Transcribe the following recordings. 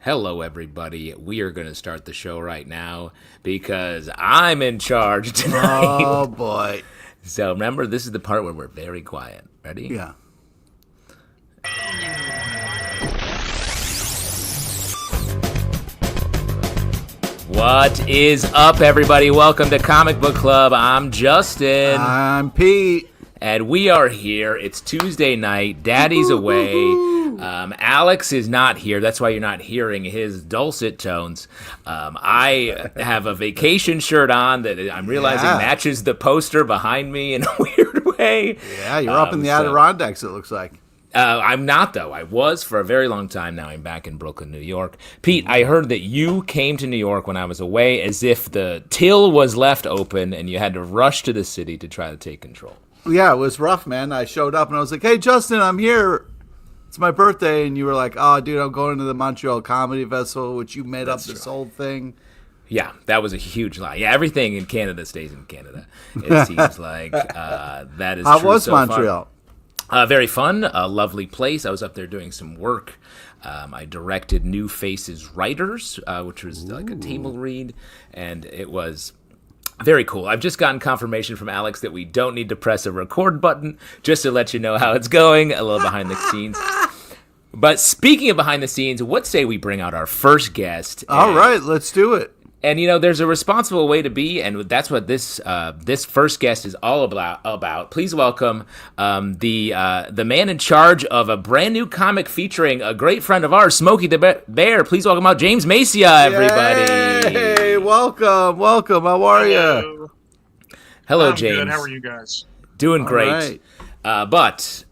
Hello, everybody. We are going to start the show right now because I'm in charge tonight. Oh, boy. So remember, this is the part where we're very quiet. Ready? Yeah. What is up, everybody? Welcome to Comic Book Club. I'm Justin. I'm Pete. And we are here. It's Tuesday night. Daddy's away. Alex is not here. That's why you're not hearing his dulcet tones. I have a vacation shirt on that I'm realizing matches the poster behind me in a weird way. Yeah, you're up in the Adirondacks, it looks like. I'm not, though. I was for a very long time. Now I'm back in Brooklyn, New York. Pete, I heard that you came to New York when I was away as if the till was left open and you had to rush to the city to try to take control. Yeah, it was rough, man. I showed up and I was like, hey, Justin, I'm here. It's my birthday. And you were like, oh, dude, I'm going to the Montreal Comedy Festival, which you made up this whole thing. Yeah, that was a huge lie. Yeah, everything in Canada stays in Canada. It seems like that is How true was so Montreal? Very fun, a lovely place. I was up there doing some work. I directed New Faces Writers, which was like a table read, and it was very cool. I've just gotten confirmation from Alex that we don't need to press a record button, just to let you know how it's going, a little behind the scenes. But speaking of behind the scenes, what say we bring out our first guest? All right, let's do it. And, you know, there's a responsible way to be, and that's what this first guest is all about. Please welcome the man in charge of a brand new comic featuring a great friend of ours, Smokey the Bear. Please welcome out James Mascia, everybody. Hey, welcome. How are you? Hello, I'm James. Good. How are you guys? Doing great. Right.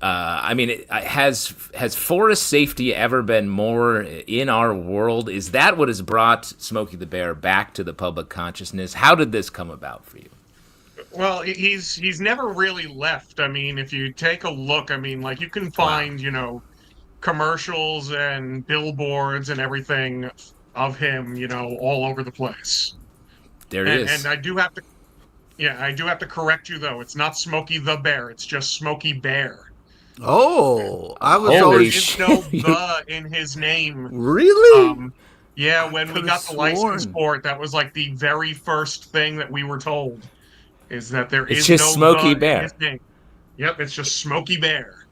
I mean, has forest safety ever been more in our world? Is that what has brought Smokey the Bear back to the public consciousness? How did this come about for you? Well, he's never really left. I mean, if you take a look, I mean, like you can find, commercials and billboards and everything of him, all over the place. There it is. And I do have to correct you though. It's not Smokey the Bear. It's just Smokey Bear. Oh, I was Holy always... shit. There's no the in his name. Really? Yeah, when we Could've got the license sworn. for it, that was like the very first thing that we were told, is that there It's is just no Smokey the Bear. in his name. Yep, it's just Smokey Bear.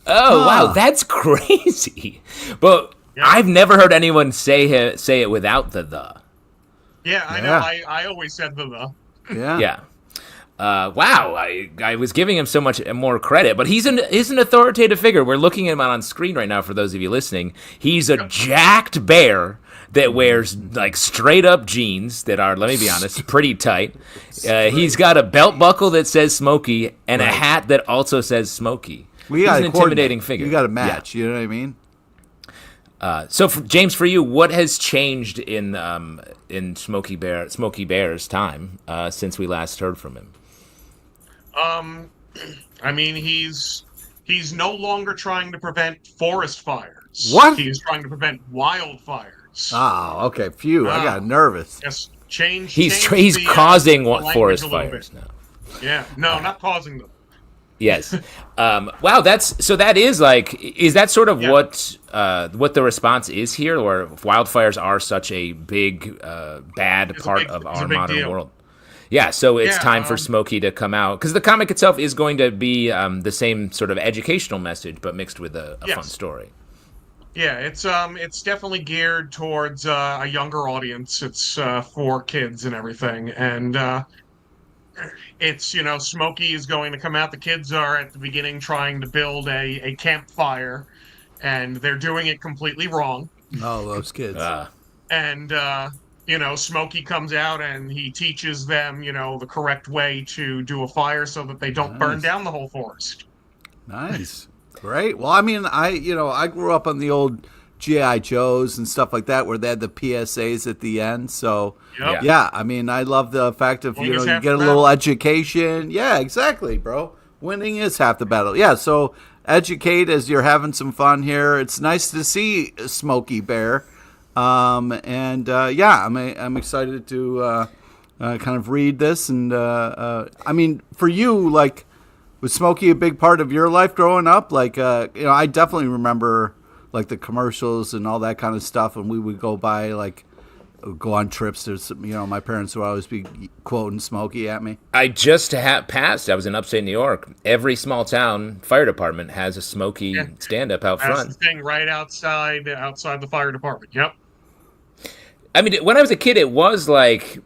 Oh, Huh. wow, that's crazy. But Yeah. I've never heard anyone say it without the. Yeah, I know. I always said the. Yeah. Yeah. Wow, I was giving him so much more credit, but he's an authoritative figure. We're looking at him on screen right now for those of you listening. He's a jacked bear that wears like straight up jeans that are, let me be honest, pretty tight. He's got a belt buckle that says Smokey and a hat that also says Smokey. He's an intimidating figure. You got to match, you know what I mean? So, James, for you, what has changed in Smokey Bear's time since we last heard from him? I mean, he's no longer trying to prevent forest fires. What? He's trying to prevent wildfires. Oh, okay. Phew, I got nervous. Yes, change. He's change the, causing language forest a little fires bit. now. Yeah, no, not causing them. Yes. Wow. That is like, is that sort of what the response is here, or wildfires are such a big, bad part of our modern deal. world? Yeah. So it's Yeah, time for Smokey to come out, because the comic itself is going to be the same sort of educational message, but mixed with a fun story. Yeah, it's definitely geared towards a younger audience. It's for kids and everything, and it's Smokey is going to come out. The kids are at the beginning trying to build a campfire, and they're doing it completely wrong. Oh, those kids. And Smokey comes out and he teaches them the correct way to do a fire so that they don't burn down the whole forest. Nice. Great. Well, I mean, I grew up on the old G.I. Joes and stuff like that where they had the PSAs at the end. So, Yep. yeah, I mean, I love the fact of, Winning you is get half a the little battle. education. Yeah, exactly, bro. Winning is half the battle. Yeah, so educate as you're having some fun here. It's nice to see Smokey Bear. I'm excited to kind of read this. And, I mean, for you, like, was Smokey a big part of your life growing up? Like, I definitely remember like the commercials and all that kind of stuff, and we would go go on trips. There's, my parents would always be quoting Smokey at me. I just passed. I was in upstate New York. Every small town fire department has a Smokey stand-up out front. That's the thing, right outside the fire department. Yep. I mean, when I was a kid, it was like,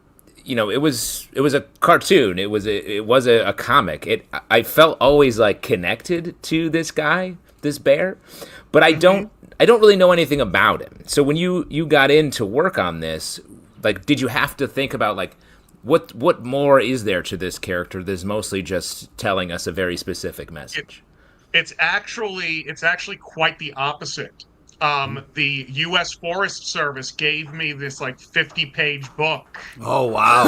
it was a cartoon. It was a comic. I felt always like connected to this guy, this bear, but I don't really know anything about him. So when you got in to work on this, like, did you have to think about like what more is there to this character that's mostly just telling us a very specific message? It's actually quite the opposite. The U.S. Forest Service gave me this like 50-page book. Oh wow!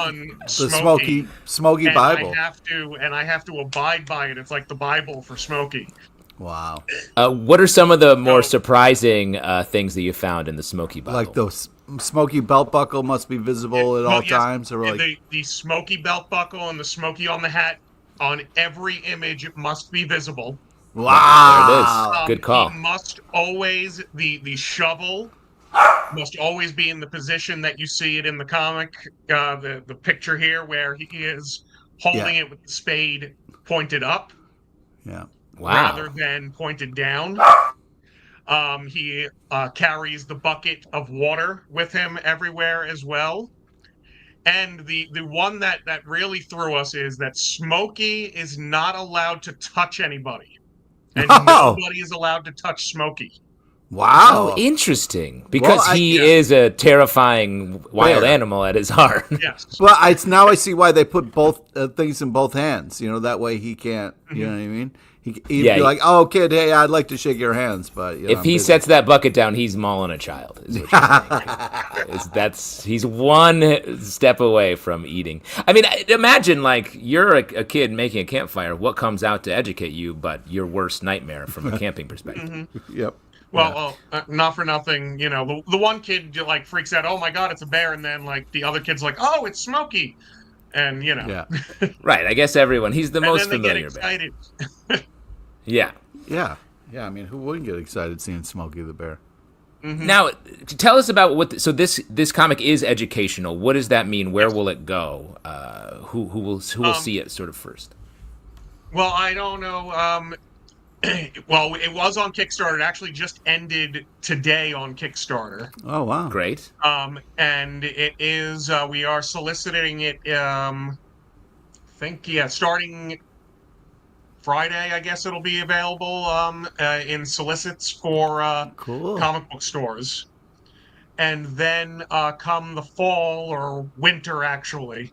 On the Smokey Bible. I have to abide by it. It's like the Bible for Smokey. Wow. What are some of the more surprising things that you found in the Smokey Bible? Like the Smokey belt buckle must be visible at all times, or like the Smokey belt buckle and the Smokey on the hat on every image, it must be visible. Wow. There it is. Good call. He must always, the shovel must always be in the position that you see it in the comic, the picture here where he is holding it with the spade pointed up. Yeah. Wow. Rather than pointed down. He carries the bucket of water with him everywhere as well. And the one that really threw us is that Smokey is not allowed to touch anybody. And nobody is allowed to touch Smokey. Wow. Oh, interesting. Because he is a terrifying wild animal at his heart. Yes. Well, now I see why they put both things in both hands. That way he can't, you know what I mean? He'd be like, "Oh, kid, hey, I'd like to shake your hands," but if he sets that bucket down, he's mauling a child. Is what you're saying. He's one step away from eating. I mean, imagine like you're a kid making a campfire. What comes out to educate you, but your worst nightmare from a camping perspective? Yep. Well, not for nothing, the one kid like freaks out, "Oh my God, it's a bear," and then like the other kid's like, "Oh, it's Smokey," and Yeah. Right. I guess everyone. He's the most then they familiar get excited. Yeah. Yeah. Yeah. I mean, who wouldn't get excited seeing Smokey the Bear? Mm-hmm. Now, tell us about so this comic is educational. What does that mean? Where will it go? Who will see it sort of first? Well, I don't know. Well, it was on Kickstarter. It actually just ended today on Kickstarter. Oh wow! Great. And it is. We are soliciting it. Starting Friday, I guess it'll be available in solicits for comic book stores. And then come the fall or winter, actually,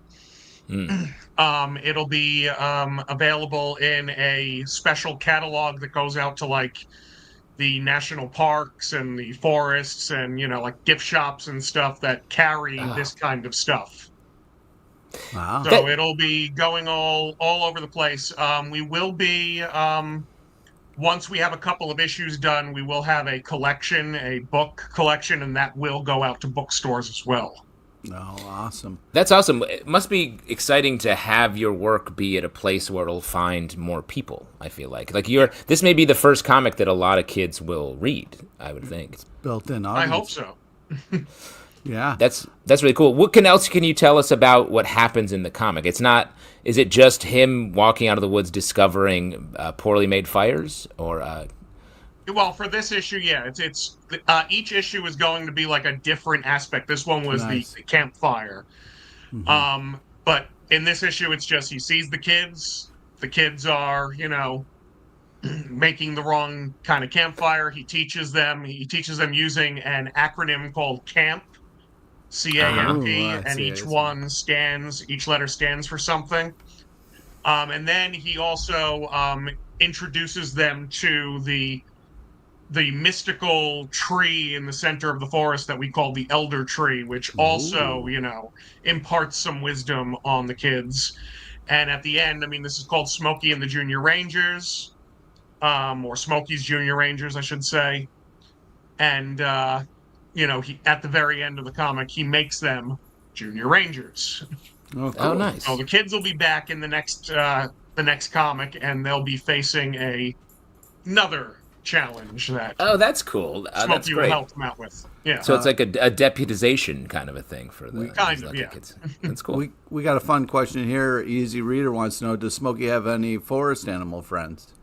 it'll be available in a special catalog that goes out to like the national parks and the forests and like gift shops and stuff that carry this kind of stuff. Wow. So it'll be going all over the place. We will be, once we have a couple of issues done, we will have a book collection, and that will go out to bookstores as well. Oh, awesome. That's awesome. It must be exciting to have your work be at a place where it'll find more people, I feel like. This may be the first comic that a lot of kids will read, I would think. It's built-in audience. I hope so. Yeah. That's really cool. What else can you tell us about what happens in the comic? Is it just him walking out of the woods discovering poorly made fires, or Well, for this issue, it's each issue is going to be like a different aspect. This one was the campfire. Mm-hmm. But in this issue, it's just he sees the kids. The kids are, making the wrong kind of campfire. He teaches them using an acronym called CAMP. CAMP, and each letter stands for something. And then he also introduces them to the mystical tree in the center of the forest that we call the Elder Tree, which also, imparts some wisdom on the kids. And at the end, this is called Smokey and the Junior Rangers, or Smokey's Junior Rangers, I should say. And he at the very end of the comic, he makes them Junior Rangers. Oh, cool. Nice. So the kids will be back in the next comic, and they'll be facing another challenge that Oh, that's cool. That's Smokey will great. help him out with. Yeah. So it's like a deputization kind of a thing for the Kind these of, lucky yeah. kids. That's cool. We got a fun question here. Easy Reader wants to know, does Smokey have any forest animal friends?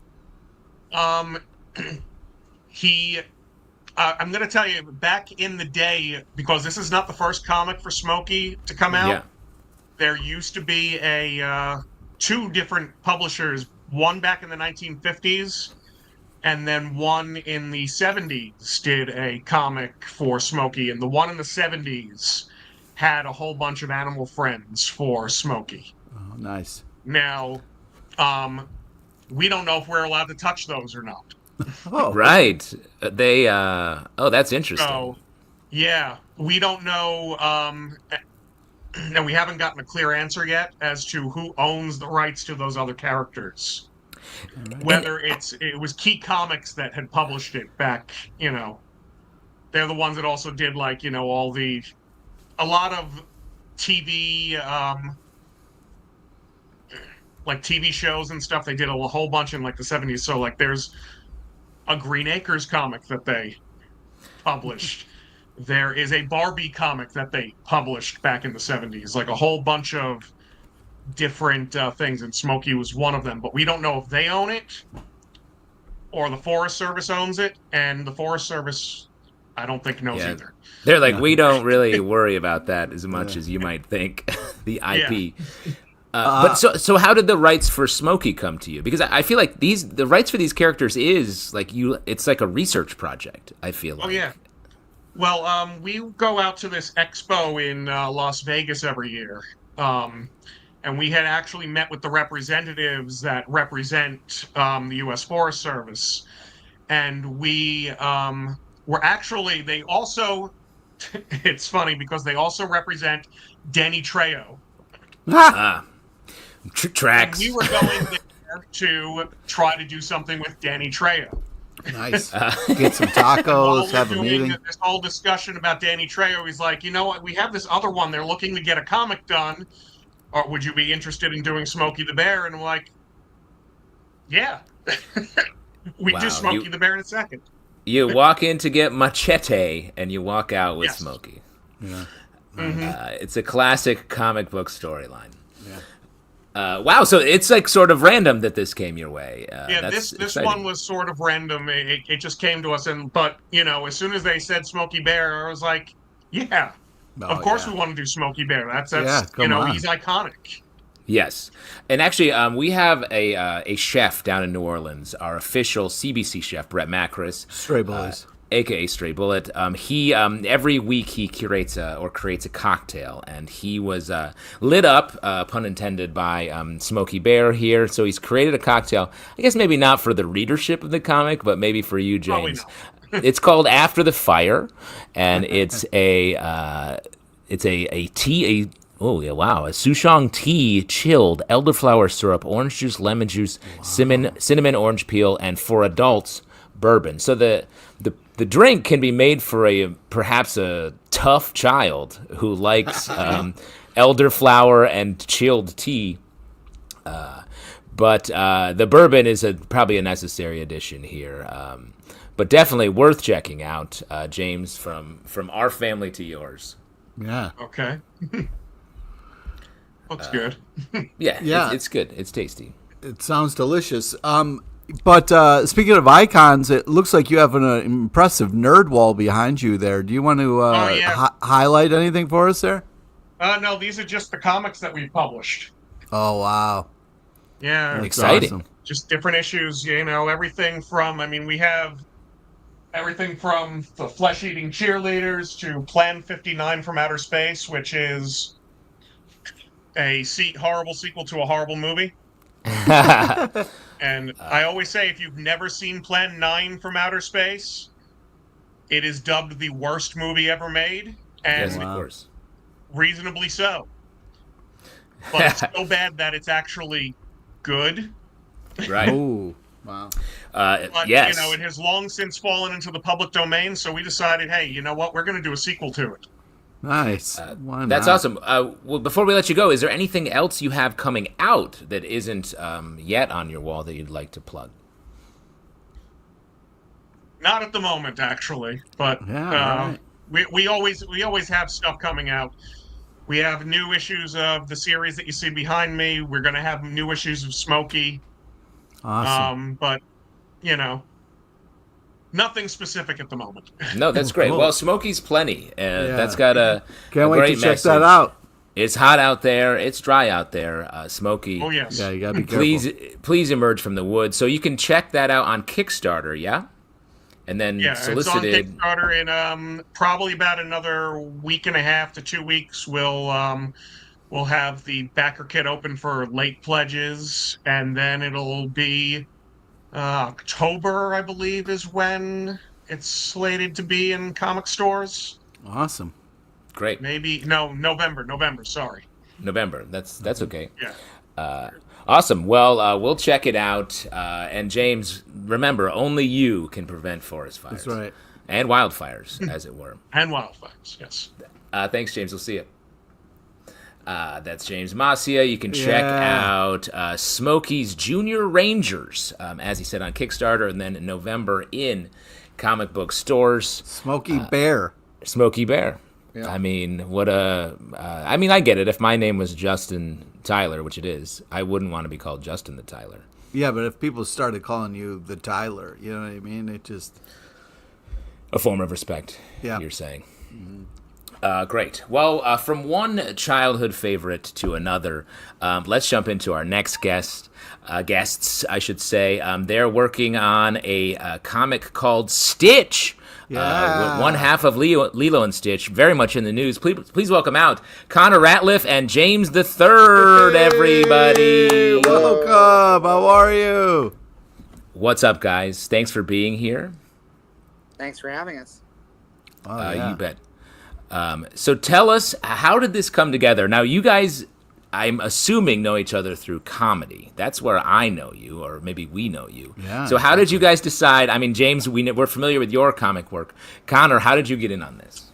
He, I'm going to tell you, back in the day, because this is not the first comic for Smokey to come out, Yeah. there used to be two different publishers, one back in the 1950s, and then one in the 70s did a comic for Smokey, and the one in the 70s had a whole bunch of animal friends for Smokey. Oh, nice. Now, we don't know if we're allowed to touch those or not. Oh, Right. They. Oh, that's interesting. So, yeah, we don't know, and we haven't gotten a clear answer yet as to who owns the rights to those other characters. right. Whether it was Key Comics that had published it back, they're the ones that also did like, a lot of TV, like TV shows and stuff. They did a whole bunch in like the 70s. So like there's a Green Acres comic that they published. There is a Barbie comic that they published back in the 70s, like a whole bunch of different things, and Smokey was one of them. But we don't know if they own it or the Forest Service owns it, and the Forest Service, I don't think, knows either. They're like, we don't really worry about that as much as you might think, the IP. But so how did the rights for Smokey come to you? Because I feel like the rights for these characters is like it's like a research project, I feel like. Oh, yeah. Well, we go out to this expo in Las Vegas every year. And we had actually met with the representatives that represent the U.S. Forest Service. And we were actually, they also, it's funny because they also represent Danny Trejo. Tracks. And we were going there to try to do something with Danny Trejo. Nice. Get some tacos, have a meeting. This whole discussion about Danny Trejo, he's like, you know what, we have this other one. They're looking to get a comic done. Or would you be interested in doing Smokey the Bear? And I'm like, yeah. We do Smokey the Bear in a second. You walk in to get machete, and you walk out with Smokey. Yeah. It's a classic comic book storyline. Wow, so it's like sort of random that this came your way. This one was sort of random. It just came to us, but as soon as they said Smokey Bear, I was like, yeah, of course we want to do Smokey Bear. That's he's iconic. Yes, and actually, we have a chef down in New Orleans, our official CBC chef, Brett Macris. Stray Boys. AKA Stray Bullet. He every week he creates a cocktail, and he was lit up, pun intended, by Smokey Bear here. So he's created a cocktail. I guess maybe not for the readership of the comic, but maybe for you, James. It's called After the Fire, and it's a tea. Oh yeah! Wow, a souchong tea, chilled elderflower syrup, orange juice, lemon juice, cinnamon, orange peel, and for adults, bourbon. So the drink can be made for perhaps a tough child who likes elderflower and chilled tea. But the bourbon is probably a necessary addition here. But definitely worth checking out, James, from our family to yours. Yeah. Okay. Looks good. Yeah. It's good. It's tasty. It sounds delicious. But speaking of icons, it looks like you have an impressive nerd wall behind you there. Do you want to highlight anything for us there? No, these are just the comics that we've published. Oh, wow. Yeah. That's exciting. Awesome. Just different issues, everything from, we have everything from the flesh-eating cheerleaders to Plan 59 from Outer Space, which is a horrible sequel to a horrible movie. And I always say, if you've never seen Plan 9 from Outer Space, it is dubbed the worst movie ever made, and yes, of course, reasonably so. But it's so bad that it's actually good. Right. Oh, wow. But, yes. it has long since fallen into the public domain, so we decided, hey, you know what? We're going to do a sequel to it. Nice. That's awesome. Well, before we let you go, is there anything else you have coming out that isn't yet on your wall that you'd like to plug? Not at the moment, actually, but Yeah, right. we always have stuff coming out. We have new issues of the series that you see behind me. We're going to have new issues of Smokey. Awesome. But you know, nothing specific at the moment. No, that's great. Cool. Well, Smokey's plenty. Yeah. That's got a Can't wait great to check message. that out. It's hot out there. It's dry out there. Smokey. Oh yes. Yeah, you gotta be careful. Please emerge from the woods. So you can check that out on Kickstarter, yeah? And then Yeah, solicited. it's on Kickstarter in probably about another week and a half to 2 weeks. We'll have the backer kit open for late pledges, and then it'll be October, I believe, is when it's slated to be in comic stores. Awesome. Great. Maybe no, November. Sorry. November. That's okay. Yeah. Awesome. Well, we'll check it out. And James, remember, only you can prevent forest fires. That's right. And wildfires, as it were. And wildfires. Yes. Thanks, James. We'll see you. That's James Mascia. You can check out Smokey's Junior Rangers, as he said, on Kickstarter, and then in November in comic book stores. Smokey Bear. Smokey Bear. Yeah. I mean, I get it. If my name was Justin Tyler, which it is, I wouldn't want to be called Justin the Tyler. Yeah, but if people started calling you the Tyler, you know what I mean? It just... A form of respect, Yeah. you're saying. Great. Well, from one childhood favorite to another, let's jump into our next guests, I should say. They're working on a comic called Stitch. Yeah. One half of Lilo and Stitch, very much in the news. Please welcome out Connor Ratliff and James III, everybody. Welcome. How are you? What's up, guys? Thanks for being here. Thanks for having us. Oh, yeah. You bet. So tell us, how did this come together? Now, you guys, I'm assuming, know each other through comedy. That's where I know you, or maybe we know you. Yeah, so how did you guys decide? I mean, James, we're familiar with your comic work. Connor, how did you get in on this?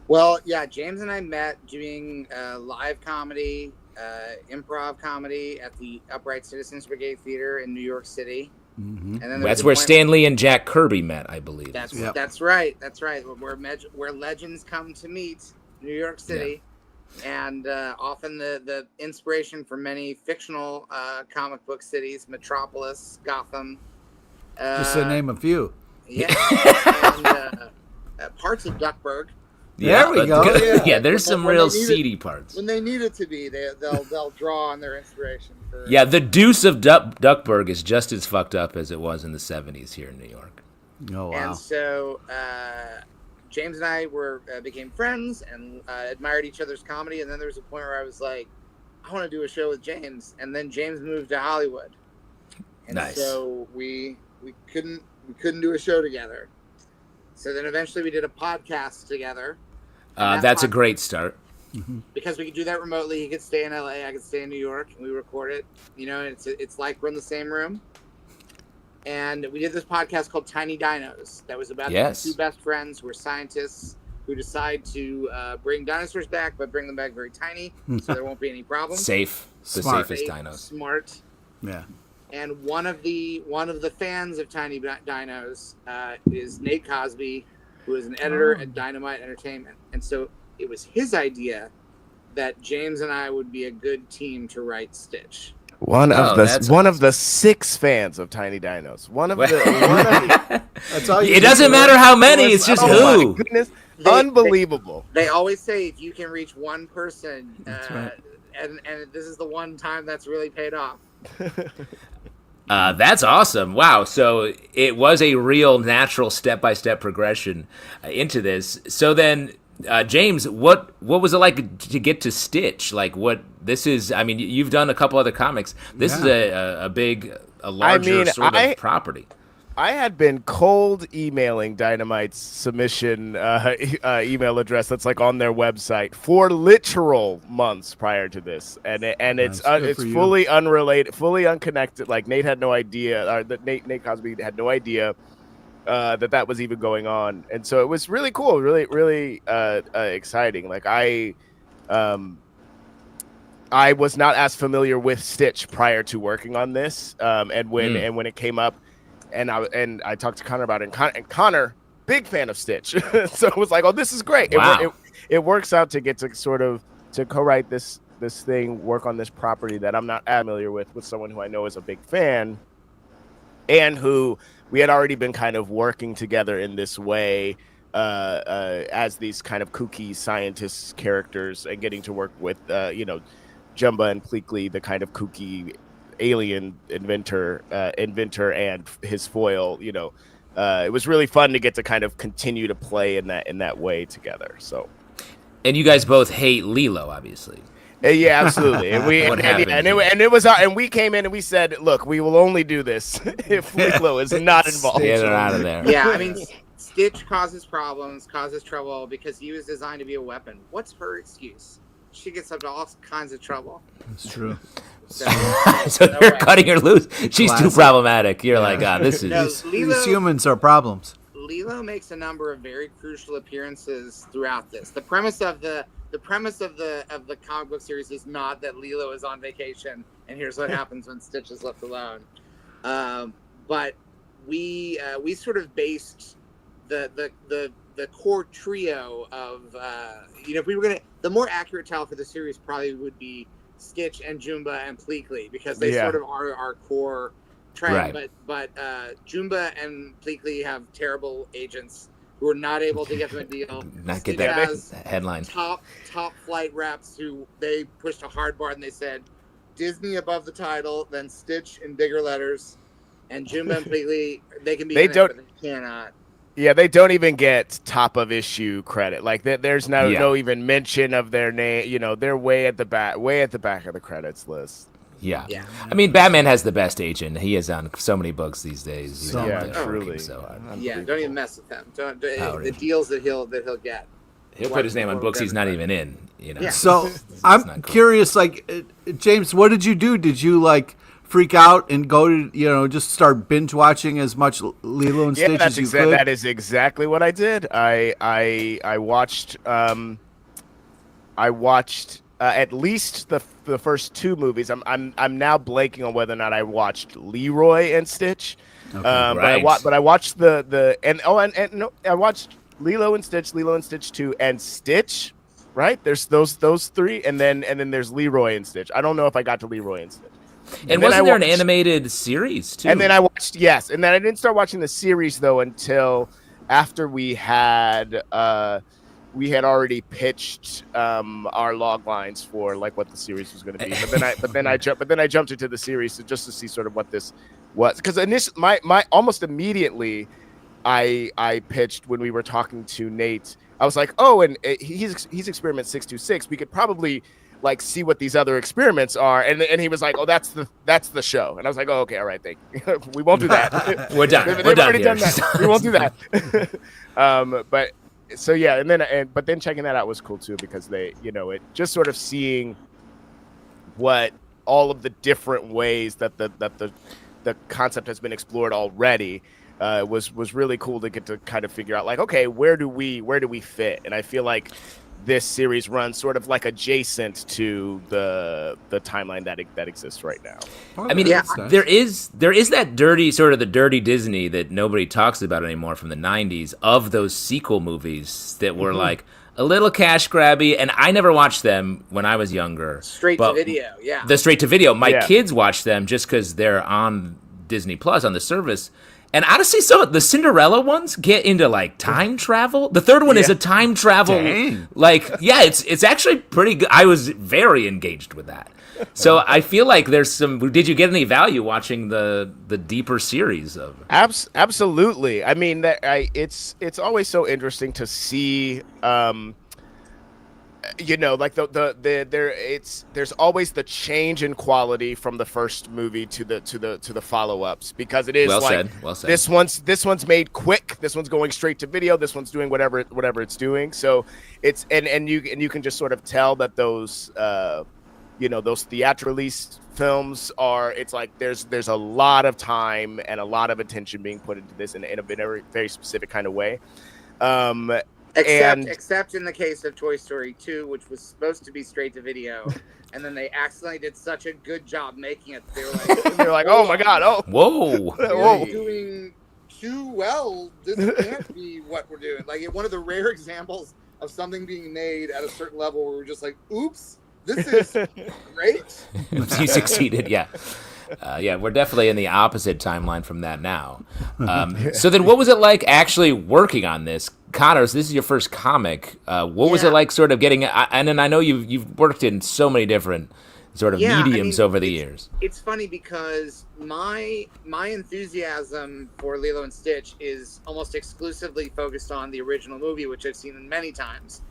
Well, yeah, James and I met doing live comedy, improv comedy at the Upright Citizens Brigade Theater in New York City. Mm-hmm. And then That's where Stan Lee and Jack Kirby met, I believe. That's Yep. right. That's right. Where legends come to meet, New York City. And often the inspiration for many fictional comic book cities, Metropolis, Gotham. Just to name a few. Yeah. And parts of Duckburg. There we go. Yeah, there's some When real they need seedy parts. When they need it to be, they'll draw on their inspiration. For, Yeah, the Deuce of Duckburg is just as fucked up as it was in the 70s here in New York. Oh, wow. And so James and I became friends and admired each other's comedy. And then there was a point where I was like, I want to do a show with James. And then James moved to Hollywood. And Nice. so we couldn't do a show together. So then eventually we did a podcast together. That's a great start. Because we could do that remotely. He could stay in LA, I could stay in New York, and we record it. You know, it's like we're in the same room. And we did this podcast called Tiny Dinos. That was about the two best friends who were scientists who decide to bring dinosaurs back, but bring them back very tiny, so there won't be any problems. Safe. The Smart. safest dinos. Smart. Yeah. And one of the fans of Tiny Dinos is Nate Cosby, who is an editor at Dynamite Entertainment. And so it was his idea that James and I would be a good team to write Stitch. One of the 6 fans of Tiny Dinos. That's all you It doesn't matter how many, it's just who. My goodness. Unbelievable. They always say if you can reach one person, right. and this is the one time that's really paid off. That's awesome. Wow. So it was a real natural step-by-step progression into this. So then, James, what was it like to get to Stitch? Like you've done a couple other comics. This is a larger sort of property. I had been cold emailing Dynamite's submission email address that's like on their website for literal months prior to this, and it's fully unrelated, fully unconnected. Like Nate had no idea, or that Nate Cosby had no idea that was even going on, and so it was really cool, really exciting. Like I was not as familiar with Stitch prior to working on this, and when it came up. I talked to Connor about it, and Connor, big fan of Stitch, so it was like, oh, this is great. Wow. It works out to get to sort of to co-write this thing, work on this property that I'm not familiar with someone who I know is a big fan, and who we had already been kind of working together in this way as these kind of kooky scientist characters, and getting to work with Jumba and Pleakley, the kind of kooky alien inventor and his foil. It was really fun to get to kind of continue to play in that way together. So, and you guys both hate Lilo, obviously. Yeah, absolutely. And we came in and we said, look, we will only do this if Lilo is not involved. Get her out of there. Yeah, I mean, Stitch causes trouble because he was designed to be a weapon. What's her excuse? She gets up to all kinds of trouble. That's true. So you're cutting her loose. She's too problematic. You're like, this is... These humans are problems. Lilo makes a number of very crucial appearances throughout this. The premise of the comic book series is not that Lilo is on vacation and here's what happens when Stitch is left alone. But we sort of based the core trio of if we were gonna, the more accurate title for the series probably would be Stitch and Jumba and Pleakley, because they sort of are our core trend. Right. But Jumba and Pleakley have terrible agents who are not able to get them a deal. Not get that headline. Top flight reps who they pushed a hard bar and they said Disney above the title, then Stitch in bigger letters, and Jumba and Pleakley, they can be but they cannot. Yeah, they don't even get top of issue credit. Like there's no even mention of their name. They're way at the back of the credits list. Yeah. I mean, Batman has the best agent. He is on so many books these days. Truly. Don't even mess with them. The deals that he'll get. He'll put his name on books he's not even in. Yeah. So I'm curious. Like, James, what did you do? Did you freak out and go to just start binge watching as much Lilo and Stitch as you could? That is exactly what I did. I watched at least the first two movies. I'm now blanking on whether or not I watched Leroy and Stitch. Okay, but I watched I watched Lilo and Stitch 2 and Stitch. Right? There's those three, and then there's Leroy and Stitch. I don't know if I got to Leroy and Stitch. And wasn't there an animated series too? And then I watched and then I didn't start watching the series though until after we had already pitched our log lines for what the series was going to be. But then I jumped into the series just to see sort of what this was, because initially my almost immediately I pitched when we were talking to Nate. I was like, oh, and he's experiment 626. We could probably see what these other experiments are, and he was like, oh, that's the show, and I was like, oh, okay, all right, thank you. We won't do that. We're done. They've already done that. We won't do that. But so yeah, but then checking that out was cool too, because they, it just sort of seeing what all of the different ways that the concept has been explored already was really cool to get to kind of figure out okay, where do we fit, and I feel like this series runs sort of adjacent to the timeline that exists right now. I mean, there is that dirty Disney that nobody talks about anymore from the 90s, of those sequel movies that were a little cash grabby, and I never watched them when I was younger. Straight to video, yeah. The straight to video. My kids watch them just because they're on Disney Plus on the service. And honestly, some of the Cinderella ones get into time travel. The third one is a time travel. Dang. It's actually pretty good. I was very engaged with that. So I feel like there's some. Did you get any value watching the deeper series of? Absolutely. I mean, it's always so interesting to see. There's always the change in quality from the first movie to the follow-ups, because it is well said. This one's made quick, this one's going straight to video, this one's doing whatever it's doing. So it's and you can just sort of tell that those those theatrical release films are, it's there's a lot of time and a lot of attention being put into this in a very, very specific kind of way. Except in the case of Toy Story 2, which was supposed to be straight to video, and then they accidentally did such a good job making it. They were like, oh my god, oh, whoa, we're doing too well. This can't be what we're doing. Like, one of the rare examples of something being made at a certain level where we're just like, oops, this is great. You succeeded, yeah. We're definitely in the opposite timeline from that now. So then what was it like actually working on this? Connor, so this is your first comic. What was it like sort of getting, and then I know you've worked in so many different sort of mediums over the years. It's funny because my enthusiasm for Lilo and Stitch is almost exclusively focused on the original movie, which I've seen many times.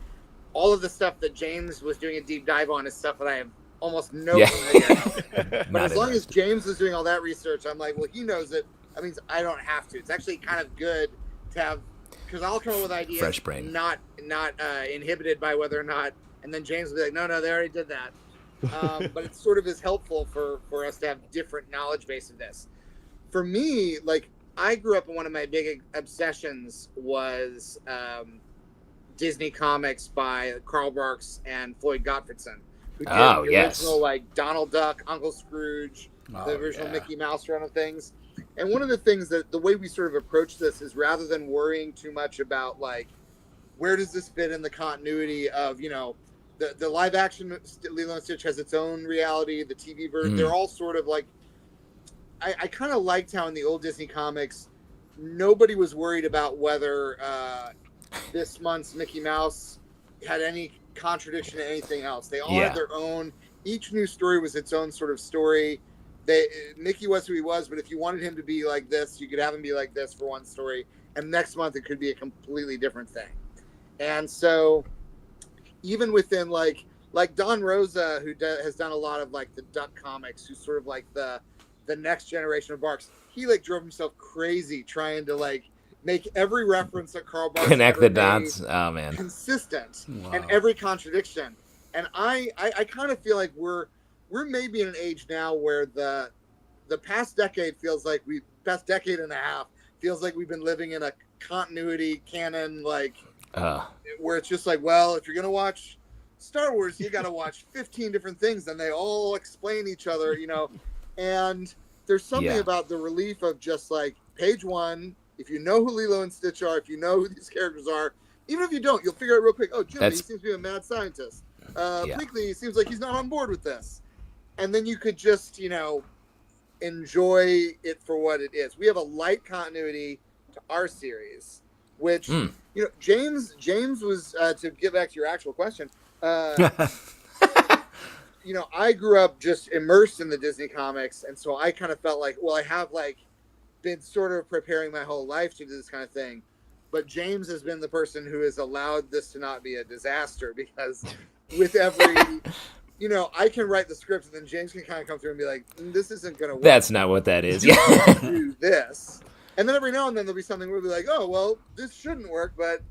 All of the stuff that James was doing a deep dive on is stuff that I have almost no familiarity. But as long as James was doing all that research, I'm like, well, he knows it. That means I don't have to. It's actually kind of good to have, because I'll come up with ideas, fresh brain, not inhibited by whether or not, and then James will be like, no, they already did that. But it sort of is helpful for us to have different knowledge base of this. For me, like, I grew up, and one of my big obsessions was Disney Comics by Carl Barks and Floyd Gottfredson, who did the original, like, Donald Duck, Uncle Scrooge, the original Mickey Mouse run of things. And one of the things that the way we sort of approach this is, rather than worrying too much about, like, where does this fit in the continuity of, the live action Lilo and Stitch has its own reality, the TV version, they're all sort of like, I kind of liked how in the old Disney comics, nobody was worried about whether this month's Mickey Mouse had any contradiction to anything else. They all had their own, each new story was its own sort of story. Mickey was who he was, but if you wanted him to be like this, you could have him be like this for one story, and next month it could be a completely different thing. And so even within like Don Rosa, who has done a lot of like the Duck comics, who's sort of like the next generation of Barks, he like drove himself crazy trying to like make every reference that Carl Barks connect the dots. Oh man, consistent and every contradiction. And I kind of feel like we're maybe in an age now where the past decade and a half feels like we've been living in a continuity canon, like where it's just like, well, if you're gonna watch Star Wars, you got to watch 15 different things, and they all explain each other, And there's something about the relief of just like page one. If you know who Lilo and Stitch are, if you know who these characters are, even if you don't, you'll figure out real quick. Oh, Jimmy, he seems to be a mad scientist. Brinkley seems like he's not on board with this. And then you could just, enjoy it for what it is. We have a light continuity to our series, which, James was, to get back to your actual question, I grew up just immersed in the Disney comics. And so I kind of felt like, well, I have like been sort of preparing my whole life to do this kind of thing. But James has been the person who has allowed this to not be a disaster, because with every, I can write the script and then James can kind of come through and be like, this isn't going to work. That's not what that is. Do this. And then every now and then there'll be something where we'll be like, oh, well, this shouldn't work, but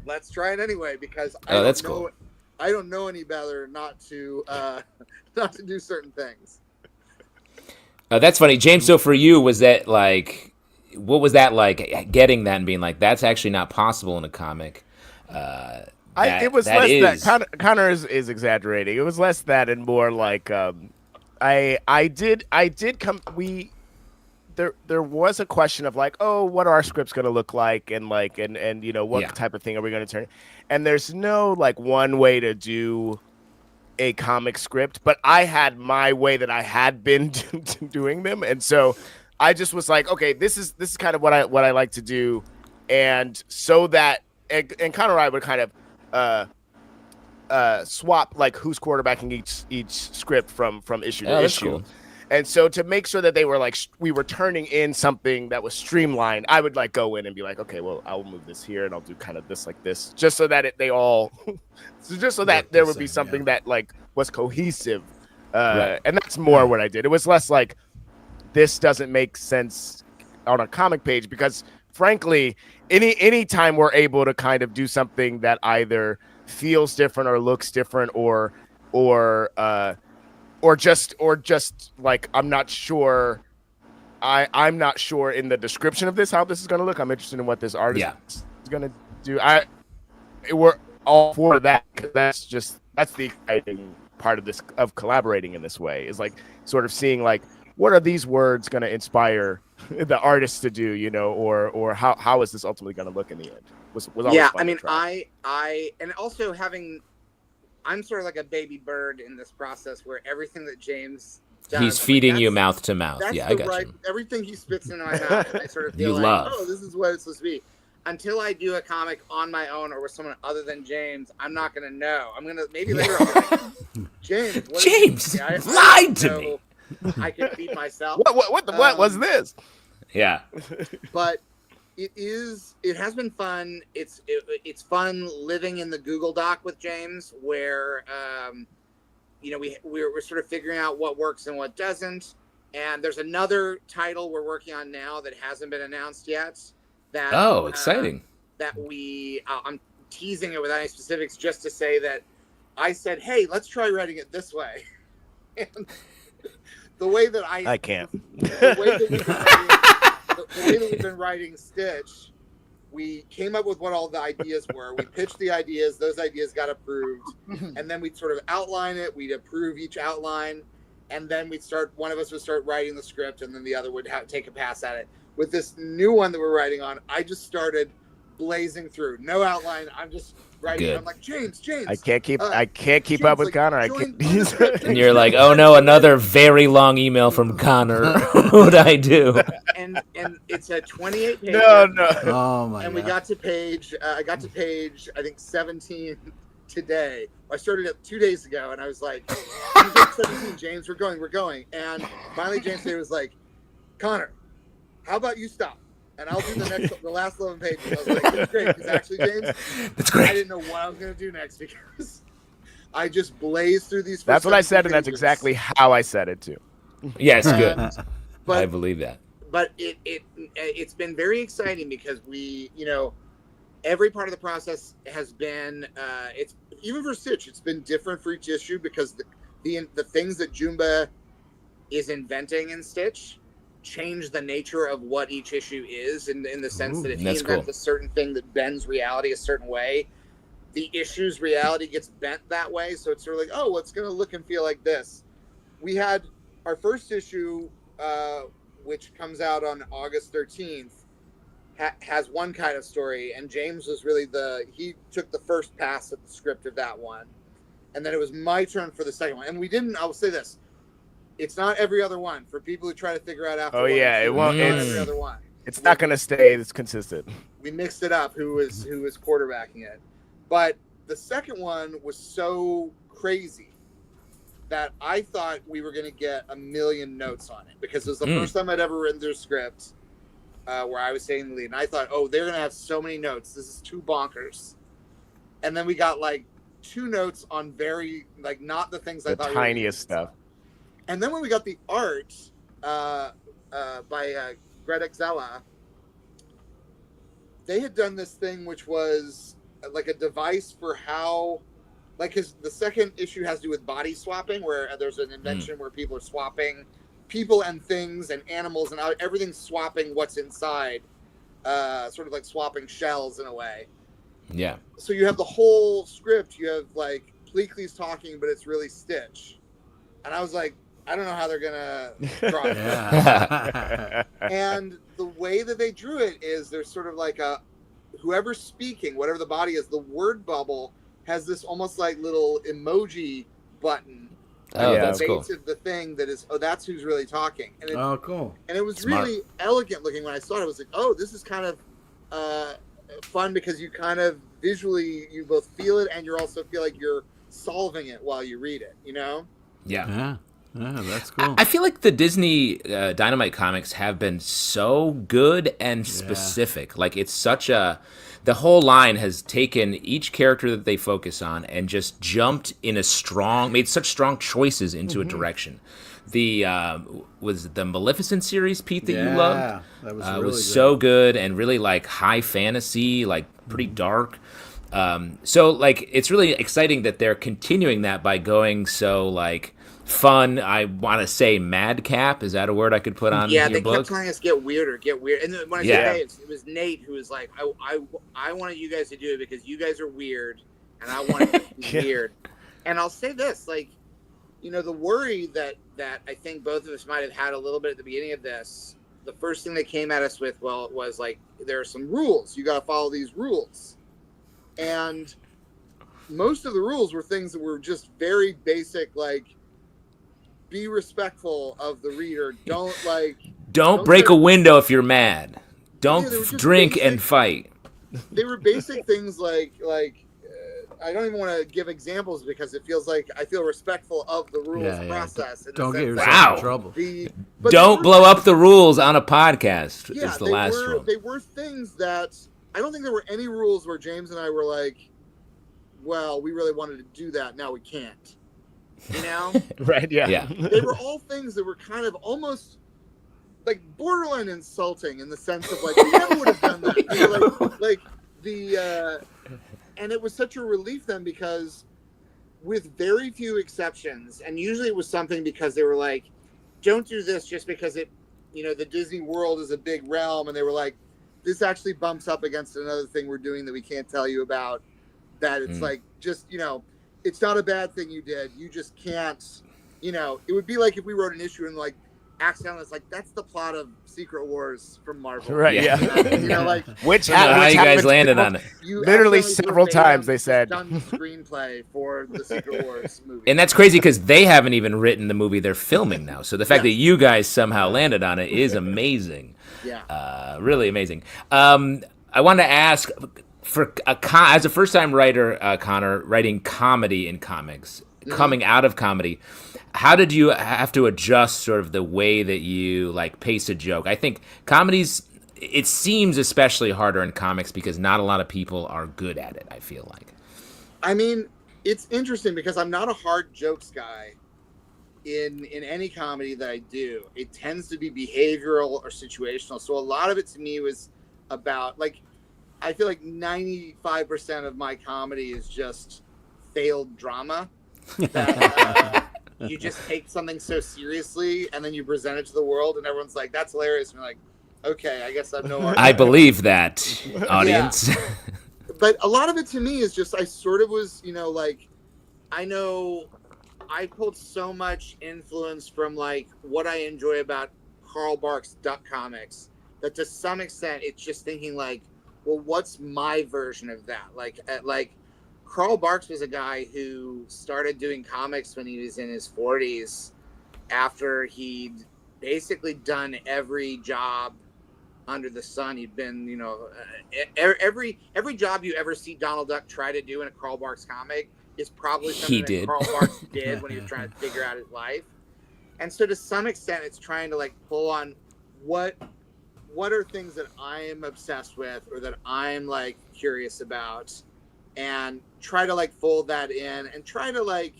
let's try it anyway, because cool. I don't know any better not to do certain things. That's funny. James, so for you, was that like, what was that like, getting that and being like, that's actually not possible in a comic? It was less that. Connor is exaggerating. It was less that and more like, I did come. There was a question of like, oh, what are our scripts going to look like, and like, and what type of thing are we going to turn? And there's no like one way to do a comic script, but I had my way that I had been doing them, and so I just was like, okay, this is kind of what I like to do, and so that and Connor and I would kind of swap like who's quarterbacking each script from issue to issue. Cool. And so to make sure that they were like, we were turning in something that was streamlined, I would like go in and be like, okay, well, I'll move this here and I'll do kind of this like this, just so that there would be something that like was cohesive. And that's more what I did. It was less like, this doesn't make sense on a comic page, because frankly, any time we're able to kind of do something that either feels different or looks different or just like, I'm not sure in the description of this how this is going to look. I'm interested in what this artist is going to do. we're all for that, because that's the exciting part of collaborating in this way, is like sort of seeing like, what are these words going to inspire the artists to do, or how is this ultimately going to look in the end? Was always fun to try. I and also I'm sort of like a baby bird in this process where everything that James does, he's feeding you mouth to mouth. Yeah, I got you. Everything he spits in my mouth, I sort of feel oh, this is what it's supposed to be. Until I do a comic on my own or with someone other than James, I'm not going to know. I'm going to, maybe later I'll be like, James lied to me. I can feed myself. What was this? Yeah. But it has been fun. It's fun living in the Google Doc with James, where we're sort of figuring out what works and what doesn't. And there's another title we're working on now that hasn't been announced yet. Exciting. That I'm teasing it without any specifics, just to say that I said, hey, let's try writing it this way. And the way that I can't. The way that we've been writing Stitch, we came up with what all the ideas were. We pitched the ideas. Those ideas got approved. And then we'd sort of outline it. We'd approve each outline. And then one of us would start writing the script, and then the other would take a pass at it. With this new one that we're writing on, I just started blazing through. No outline. I'm just writing. Good. I'm like, James. I can't keep up with Connor. And you're like, oh no, another very long email from Connor. What would I do? And it's a 28 page. No. Oh my God. And we got to page. I got to page, I think 17 today. I started it 2 days ago, and I was like, 17, James, we're going. And finally, James today was like, Connor, how about you stop? And I'll do the last 11 pages. I was like, that's great. Because actually, James, that's great. I didn't know what I was going to do next, because I just blazed through these. That's what I said, and that's exactly how I said it too. Yes, good. But I believe that. But it's been very exciting, because we, every part of the process has been, it's even for Stitch, it's been different for each issue, because the things that Jumba is inventing in Stitch change the nature of what each issue is, in the sense that if he invents a certain thing that bends reality a certain way, the issue's reality gets bent that way. So it's sort of like, oh, well, it's going to look and feel like this. We had our first issue, which comes out on August 13th, has one kind of story, and James was really he took the first pass at the script of that one. And then it was my turn for the second one. And I'll say this, it's not every other one for people who try to figure out after. Oh yeah, it won't. It's not every other one. It's not going to stay. It's consistent. We mixed it up. Who was quarterbacking it? But the second one was so crazy that I thought we were going to get 1 million notes on it, because it was the first time I'd ever written their script where I was taking the lead, and I thought, oh, they're going to have so many notes. This is too bonkers. And then we got like 2 notes on very not the things I thought. The tiniest stuff. And then when we got the art by Greta Zella, they had done this thing which was like a device for how, the second issue has to do with body swapping, where there's an invention where people are swapping people and things and animals, and everything's swapping what's inside, sort of like swapping shells in a way. Yeah. So you have the whole script. You have Pleakley's talking, but it's really Stitch. And I was like, I don't know how they're gonna draw it. Yeah. And the way that they drew it is there's sort of like whoever's speaking, whatever the body is, the word bubble has this almost like little emoji button. Oh, that's cool. The thing that is, that's who's really talking. And cool. And it was really elegant looking when I saw it. I was like, oh, this is kind of fun, because you kind of visually, you both feel it and you also feel like you're solving it while you read it, Yeah. Yeah, that's cool. I feel like the Disney Dynamite comics have been so good and specific. Like, it's such the whole line has taken each character that they focus on and just jumped made such strong choices into a direction. Was the Maleficent series, Pete, that you loved? That was really was good. so good and really high fantasy, pretty dark. So it's really exciting that they're continuing that by going so fun. I want to say madcap. Is that a word I could put on your they book? kept telling us get weirder. And then when I say it was Nate who was like, I wanted you guys to do it because you guys are weird, and I want it to be weird. And I'll say this, like, you know, the worry that I think both of us might have had a little bit at the beginning of this, the first thing they came at us with, well, it was like, there are some rules. You got to follow these rules. And most of the rules were things that were just very basic, like, be respectful of the reader. Don't break a window if you're mad. Don't drink basic, and fight. They were basic things like I don't even want to give examples because it feels like I feel respectful of the rules process. Don't get yourself in trouble. Don't blow up the rules on a podcast. Is the last rule. They were things that I don't think there were any rules where James and I were like, well, we really wanted to do that. Now we can't. You know? Right, yeah. They were all things that were kind of almost like borderline insulting in the sense of like, we never would have done that. You know, and it was such a relief then because with very few exceptions, and usually it was something because they were like, don't do this just because it, you know, the Disney World is a big realm. And they were like, this actually bumps up against another thing we're doing that we can't tell you about, that it's like, just, you know, it's not a bad thing you did. You just can't, you know, it would be like if we wrote an issue and like accidentally it's like, that's the plot of Secret Wars from Marvel. Right, yeah. You know, like how you guys landed on it. Literally several times they said. Done screenplay for the Secret Wars movie. And that's crazy because they haven't even written the movie they're filming now. So the fact that you guys somehow landed on it is amazing. Yeah. Really amazing. I wanted to ask, as a first-time writer, Connor, writing comedy in comics, coming out of comedy, how did you have to adjust sort of the way that you like pace a joke? I think comedies, it seems especially harder in comics because not a lot of people are good at it, I feel like. I mean, it's interesting because I'm not a hard jokes guy in any comedy that I do. It tends to be behavioral or situational. So a lot of it to me was about, like, I feel like 95% of my comedy is just failed drama. That you just take something so seriously and then you present it to the world and everyone's like, that's hilarious. And you're like, okay, I guess I'm no argument. I believe that, audience. Yeah. But a lot of it to me is just, I sort of was, you know, like, I know I pulled so much influence from like what I enjoy about Carl Barks' Duck Comics that to some extent it's just thinking like, well, what's my version of that? Like Carl Barks was a guy who started doing comics when he was in his 40s after he'd basically done every job under the sun. He'd been, you know, every job you ever see Donald Duck try to do in a Carl Barks comic is probably something that Carl Barks did when he was trying to figure out his life. And so to some extent, it's trying to like pull on what are things that I'm obsessed with or that I'm like curious about, and try to like fold that in and try to like,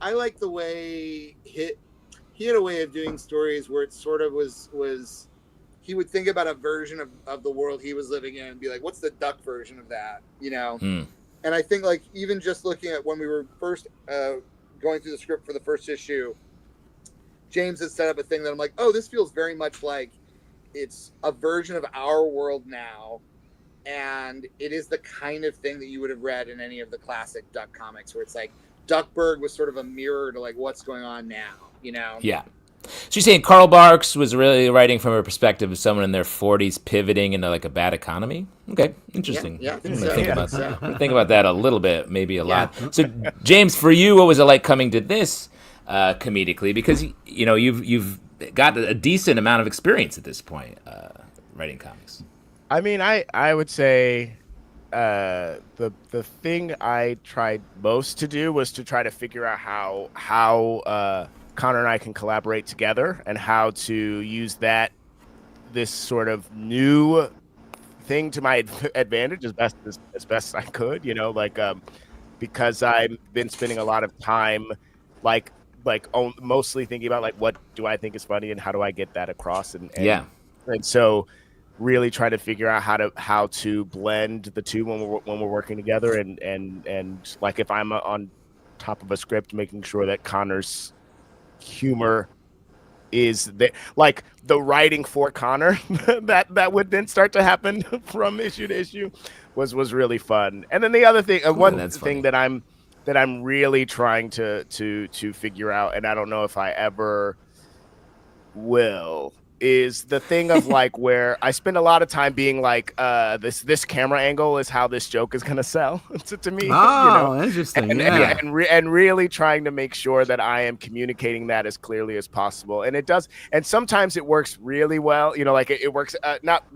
I like the way he had a way of doing stories where it sort of was he would think about a version of the world he was living in and be like, what's the duck version of that, you know? And I think like even just looking at when we were first going through the script for the first issue, James had set up a thing that I'm like, oh, this feels very much like it's a version of our world now. And it is the kind of thing that you would have read in any of the classic Duck comics where it's like Duckburg was sort of a mirror to like what's going on now, you know? Yeah. So you're saying Carl Barks was really writing from a perspective of someone in their 40s pivoting into like a bad economy? Okay, interesting. Yeah, I think so. Think about that a little bit, maybe a lot. So James, for you, what was it like coming to this comedically? Because you know you've got a decent amount of experience at this point writing comics. I mean, I would say the thing I tried most to do was to try to figure out how Connor and I can collaborate together and how to use this sort of new thing to my advantage as best I could, you know, like because I've been spending a lot of time mostly thinking about like what do I think is funny and how do I get that across and so really try to figure out how to blend the two when we're working together and like if I'm on top of a script, making sure that Connor's humor is like the writing for Connor that would then start to happen from issue to issue was really fun. And then the other thing, one thing that I'm really trying to figure out, and I don't know if I ever will, is the thing of like where I spend a lot of time being like, this camera angle is how this joke is gonna sell to me. Oh, interesting. And really trying to make sure that I am communicating that as clearly as possible. And it does, and sometimes it works really well. Like it works. Not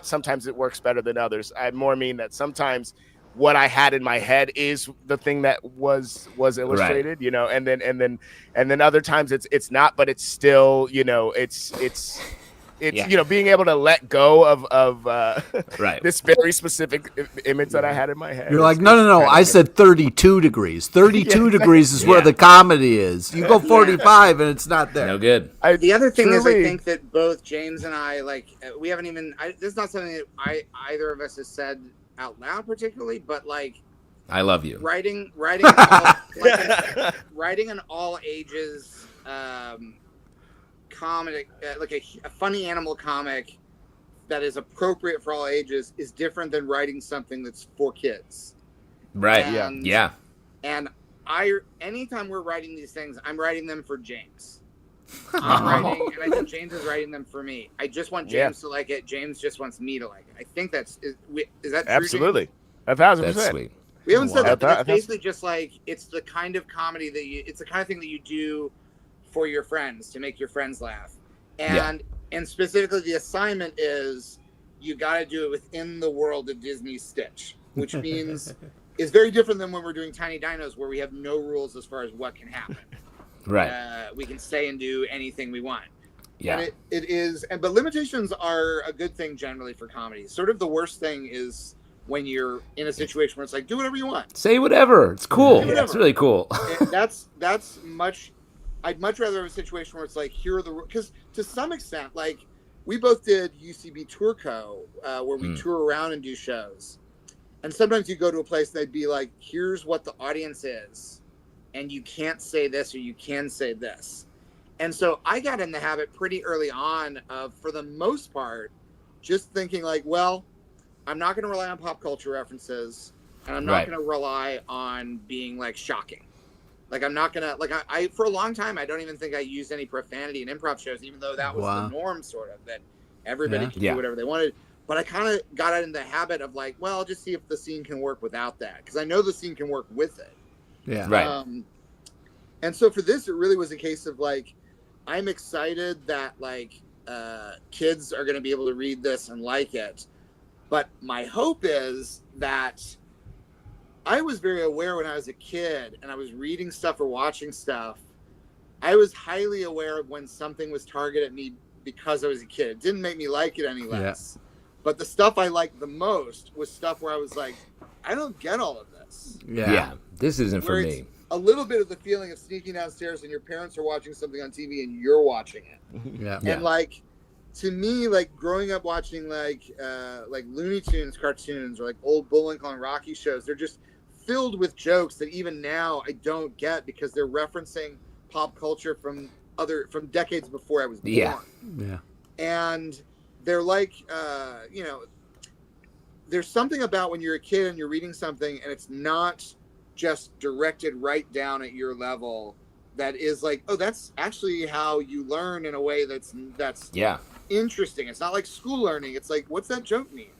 sometimes it works better than others. I more mean that sometimes what I had in my head is the thing that was illustrated, right. and then other times it's not, but it's still, it's being able to let go of right. this very specific image that I had in my head. You're like, no. I said 32 degrees. 32 degrees is where the comedy is. You go 45 and it's not there. No good. The other thing is, I think that both James and I, we haven't even, this is not something that either of us has said out loud particularly, but I love you. Writing an all ages comic, a funny animal comic that is appropriate for all ages is different than writing something that's for kids. Right. And, yeah. And anytime we're writing these things, I'm writing them for James. I'm writing, and I think James is writing them for me. I just want James to like it. James just wants me to like it. I think is that true? Absolutely. 1,000%. That's sweet. We haven't said that, but it's basically just it's the kind of comedy it's the kind of thing that you do for your friends to make your friends laugh. And specifically the assignment is you got to do it within the world of Disney's Stitch, which means it's very different than when we're doing Tiny Dinos where we have no rules as far as what can happen. Right. We can say and do anything we want. Yeah. And it is, but limitations are a good thing generally for comedy. Sort of the worst thing is when you're in a situation where it's like, do whatever you want. Say whatever. It's cool. It's really cool. I'd much rather have a situation where it's like, here are because to some extent, we both did UCB Tour Co., where we tour around and do shows. And sometimes you go to a place and they'd be like, here's what the audience is. And you can't say this or you can say this. And so I got in the habit pretty early on of, for the most part, just thinking I'm not going to rely on pop culture references and I'm not going to rely on being shocking. I'm not going to, I for a long time, I don't even think I used any profanity in improv shows, even though that was the norm sort of, that everybody could do whatever they wanted. But I kind of got in the habit of I'll just see if the scene can work without that. Because I know the scene can work with it. Yeah. Right. And so for this, it really was a case of I'm excited that kids are going to be able to read this and like it. But my hope is that I was very aware when I was a kid and I was reading stuff or watching stuff. I was highly aware of when something was targeted at me because I was a kid. It didn't make me like it any less. Yeah. But the stuff I liked the most was stuff where I was like, I don't get all of this. Yeah, this isn't for me. A little bit of the feeling of sneaking downstairs and your parents are watching something on TV and you're watching it. Yeah. And to me, growing up watching Looney Tunes cartoons or old Bullwinkle and Rocky shows, they're just filled with jokes that even now I don't get because they're referencing pop culture from decades before I was born. Yeah. And they're there's something about when you're a kid and you're reading something and it's not just directed right down at your level that is that's actually how you learn in a way that's interesting. It's not like school learning. It's what's that joke mean?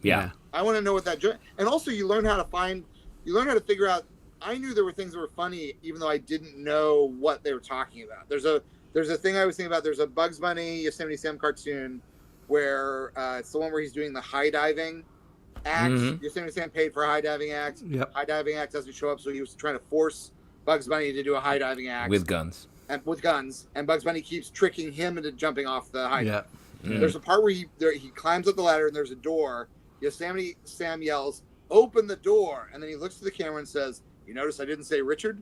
Yeah. I want to know what that joke, and also you learn how to figure out. I knew there were things that were funny even though I didn't know what they were talking about. There's a thing I was thinking about. There's a Bugs Bunny Yosemite Sam cartoon where it's the one where he's doing the high diving act. Yosemite Sam paid for a high diving act. Yep. High diving act doesn't show up, so he was trying to force Bugs Bunny to do a high diving act with guns. And Bugs Bunny keeps tricking him into jumping off the high dive. There's a part where he climbs up the ladder and there's a door. Yosemite Sam yells, "Open the door!" And then he looks to the camera and says, "You notice I didn't say Richard?"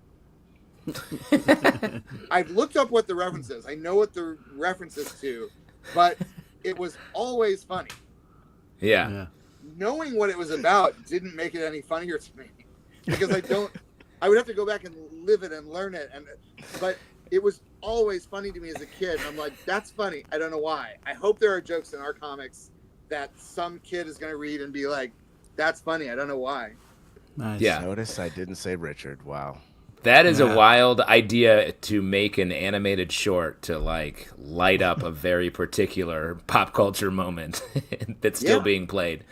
I've looked up what the reference is. I know what the reference is to, but it was always funny. Yeah. Knowing what it was about didn't make it any funnier to me because I would have to go back and live it and learn it. But it was always funny to me as a kid. And I'm like, that's funny. I don't know why. I hope there are jokes in our comics that some kid is going to read and be like, that's funny. I don't know why. Nice. Yeah. Notice I didn't say Richard. Wow. That is a wild idea to make an animated short to like light up a very particular pop culture moment that's still being played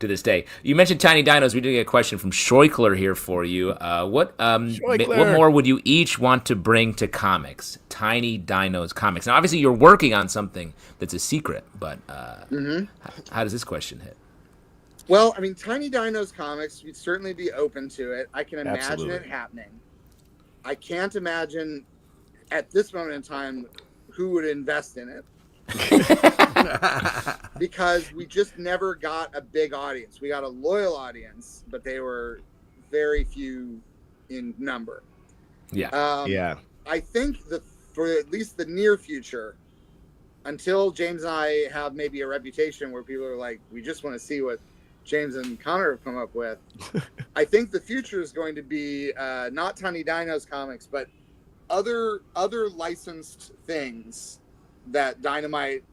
to this day. You mentioned Tiny Dinos. We did get a question from Schroikler here for you. What more would you each want to bring to comics? Tiny Dinos comics. Now, obviously, you're working on something that's a secret, but how does this question hit? Well, I mean, Tiny Dinos comics, we'd certainly be open to it. I can imagine it happening. I can't imagine at this moment in time who would invest in it. Because we just never got a big audience. We got a loyal audience, but they were very few in number. Yeah. I think that for at least the near future, until James and I have maybe a reputation where people are like, we just want to see what James and Connor have come up with. I think the future is going to be not Tiny Dinos comics, but other licensed things that Dynamite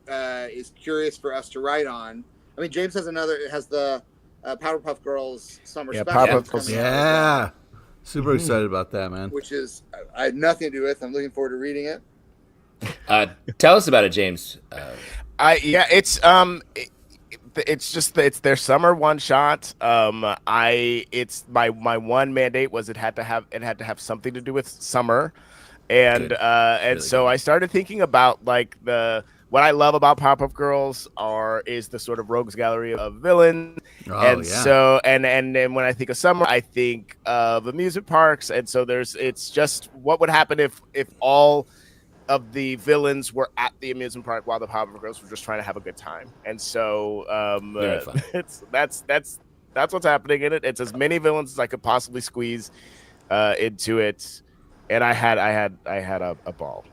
is curious for us to write on. I mean, James has the Powerpuff Girls summer special. Yeah, super excited about that, man. Which is I had nothing to do with. I'm looking forward to reading it. Tell us about it, James. It's their summer one shot. It's my one mandate was it had to have something to do with summer, and really so good. I started thinking about like what I love about Pop-Up Girls is the sort of rogues gallery of villains, so and then when I think of summer, I think of amusement parks, and so it's just what would happen if all of the villains were at the amusement park while the Pop-Up Girls were just trying to have a good time, and so that's what's happening in it. It's as many villains as I could possibly squeeze into it, and I had a ball.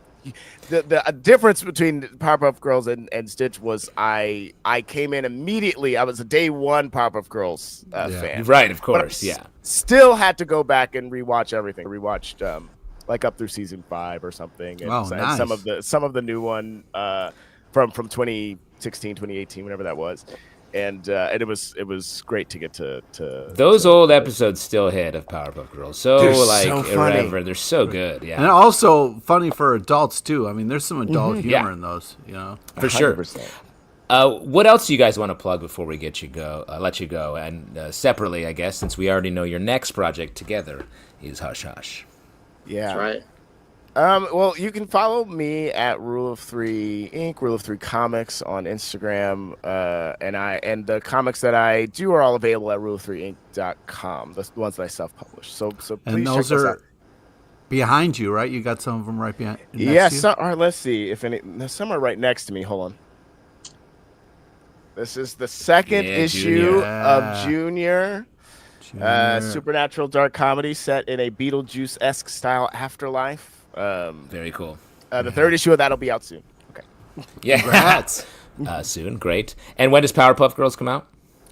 The difference between Pop-Up Girls and Stitch was I came in immediately. I was a day one Pop-Up Girls fan, right? Of course, Still had to go back and rewatch everything. Rewatched. Like up through season 5 or something, and, nice. and some of the new one from 2016, 2018, whenever that was, and it was great to get to those old episodes still hit of Powerpuff Girls. So irreverent. They're so good, yeah. And also funny for adults too. I mean, there's some adult humor in those, for 100%. Sure. What else do you guys want to plug before we let you go? And separately, I guess, since we already know your next project together is Hush Hush. Yeah. That's right. Well, you can follow me at Rule of 3 Inc., Rule of 3 Comics on Instagram, and the comics that I do are all available at rule3inc.com. The ones that I self-publish. So please and those check those are out. Behind you, right? You got some of them right behind. Yes. All right, let's see if any. Some are right next to me. Hold on. This is the second issue of Junior. Supernatural dark comedy set in a Beetlejuice-esque style afterlife. Very cool. The third issue of that'll be out soon. Okay. Yeah. Congrats. Soon. Great. And when does Powerpuff Girls come out?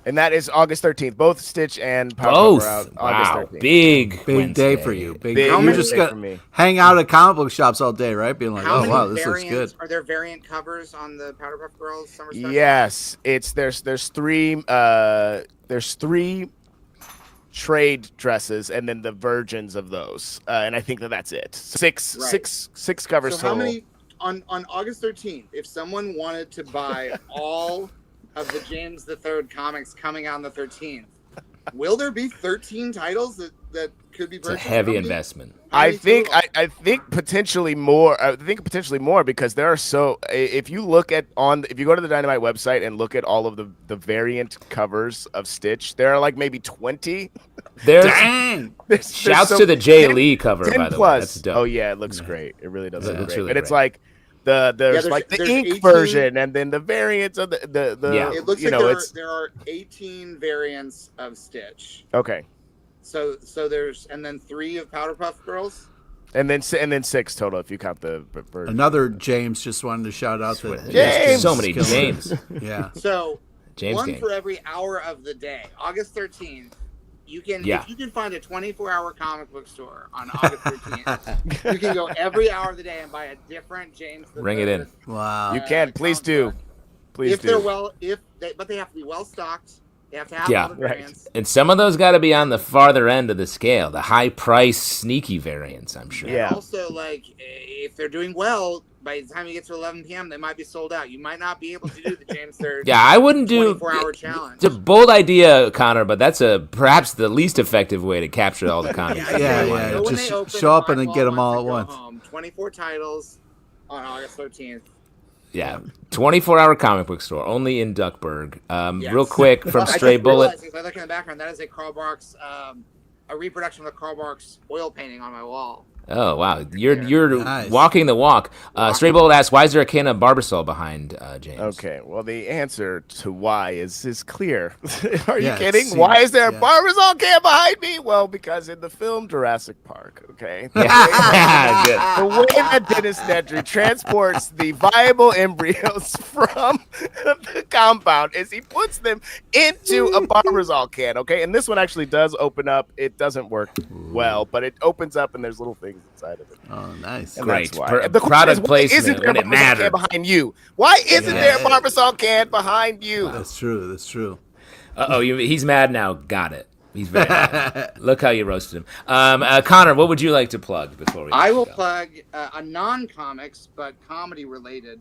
And that is August 13th. Both Stitch and Powerpuff are out August 13th. Big day for you. You're just gonna hang out at comic book shops all day, right? Being like, oh wow, this looks good. Are there variant covers on the Powerpuff Girls summer special? Yes. There's three trade dresses and then the versions of those, and I think that's it. Six covers. So how many on August 13th? If someone wanted to buy all of the James III comics coming out on the 13th, will there be 13 titles that could be purchased? It's a heavy investment. I think potentially more. I think potentially more because there are so. If you look at if you go to the Dynamite website and look at all of the variant covers of Stitch, there are like maybe 20. Shouts to the Jay Lee cover, by the way. That's dope. Oh yeah, it looks great. It really does look great. Really and it's like there's the ink 18, version and then the variants of the It looks like there are 18 variants of Stitch. Okay. So there's and then 3 of Powerpuff Girls. And then 6 total if you count the version. Another James just wanted to shout out to James. So many James. Yeah. So James one gang. for every hour of the day. August 13th, You can Yeah. if you can find a 24-hour comic book store on August 13th, you can go every hour of the day and buy a different James. Bring it in. Wow. You can. Please do. Please if do. But they have to be well stocked. They have to have Yeah. all the variants. And some of those got to be on the farther end of the scale, the high price sneaky variants, I'm sure. Yeah. And also, like, if they're doing well, by the time you get to 11 p.m., they might be sold out. You might not be able to do the James III. Yeah, I wouldn't do 24-hour challenge. It's a bold idea, Connor, but that's perhaps the least effective way to capture all the comics. Yeah. So when Just they open, show up and buy then get them all at and go once. home. 24 titles on August 13th. Yeah, 24-hour comic book store, only in Duckburg. Yes. Real quick from Stray Bullet. As I look in the background, that is a Karl Barks, a reproduction of a Karl Barks oil painting on my wall. Oh wow, you're Nice. walking the walk. Stray Bullet asks, "Why is there a can of Barbasol behind James?" Okay, well, the answer to why is clear. Are you Yeah, kidding? Why is there a yeah. Barbasol can behind me? Well, because in the film Jurassic Park, okay, Good. the way that Dennis Nedry transports the viable embryos from the compound is he puts them into a Barbasol can, okay? And this one actually does open up. It doesn't work well, but it opens up and there's little things inside of it. Oh, nice. And Great. that's why. Product The question is, why placement isn't there when a it Barbasol matters. can behind you? Why isn't there a Barbasol can behind you? That's true. He's mad now. Got it. He's very mad. Look how you roasted him. Connor, what would you like to plug before we? I will go? plug a non-comics but comedy-related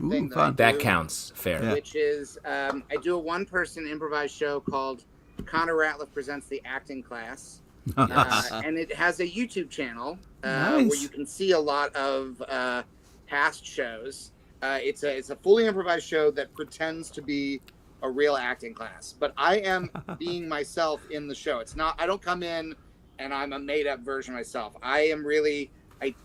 thing Fun. That I do, counts. Fair. Yeah. which is I do a one-person improvised show called Connor Ratliff Presents the Acting Class. And it has a YouTube channel Nice. where you can see a lot of past shows. It's a fully improvised show that pretends to be a real acting class, but I am being myself in the show. It's not. I don't come in and I'm a made-up version of myself. I am really.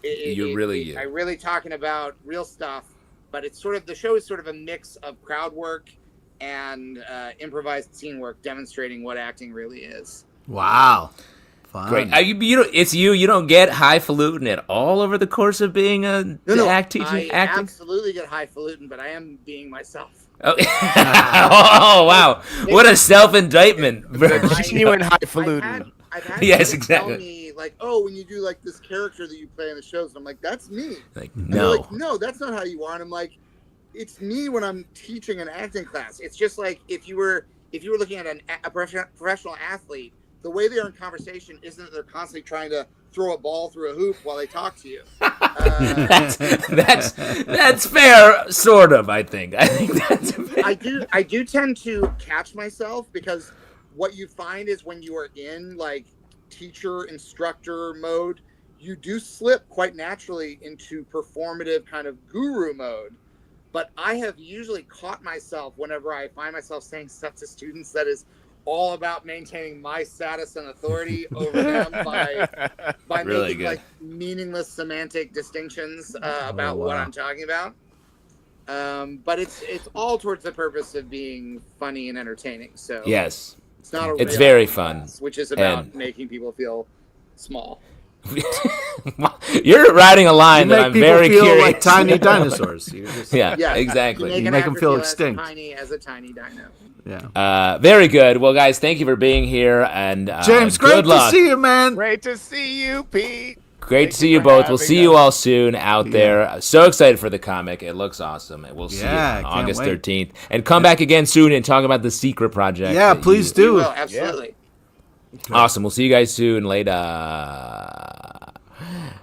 You're really you. I'm really talking about real stuff, but it's sort of the show is sort of a mix of crowd work and improvised scene work, demonstrating what acting really is. Wow. Fun. Great. It's you. You don't get highfalutin at all over the course of being a acting. I absolutely get highfalutin, but I am being myself. Oh, oh wow! What a self-indictment. Genuine highfalutin. I've had Yes, people exactly. tell me, like, oh, when you do, like, this character that you play in the shows, and I'm like, that's me. Like, And they're no. like, no, that's not how you are. And I'm like, it's me when I'm teaching an acting class. It's just like if you were looking at a professional athlete, the way they are in conversation isn't that they're constantly trying to throw a ball through a hoop while they talk to you. That's fair, sort of. I think that's. Fair. I do tend to catch myself because what you find is when you are in like teacher instructor mode, you do slip quite naturally into performative kind of guru mode. But I have usually caught myself whenever I find myself saying stuff to students that is all about maintaining my status and authority over them by Really making good. like meaningless semantic distinctions about what I'm talking about. But it's all towards the purpose of being funny and entertaining. So Yes. it's not a It's real very class, fun. which is about And- making people feel small. You're riding a line You that make I'm people very feel curious. like tiny dinosaurs. You just, Yeah, Yeah, exactly. You You an make 'em actor feel as extinct. tiny as a tiny dino. yeah. Very good. Well, guys, thank you for being here. And James, good great to luck. see you, man. Great to see you, Pete. Great Thank to see you you for both. We'll having see you us. all soon out there. So excited for the comic. It looks awesome. We'll see Yeah, you on can't August wait. 13th. And come back again soon and talk about the secret project. Yeah, that please you- You do. will, absolutely. Awesome. We'll see you guys soon later.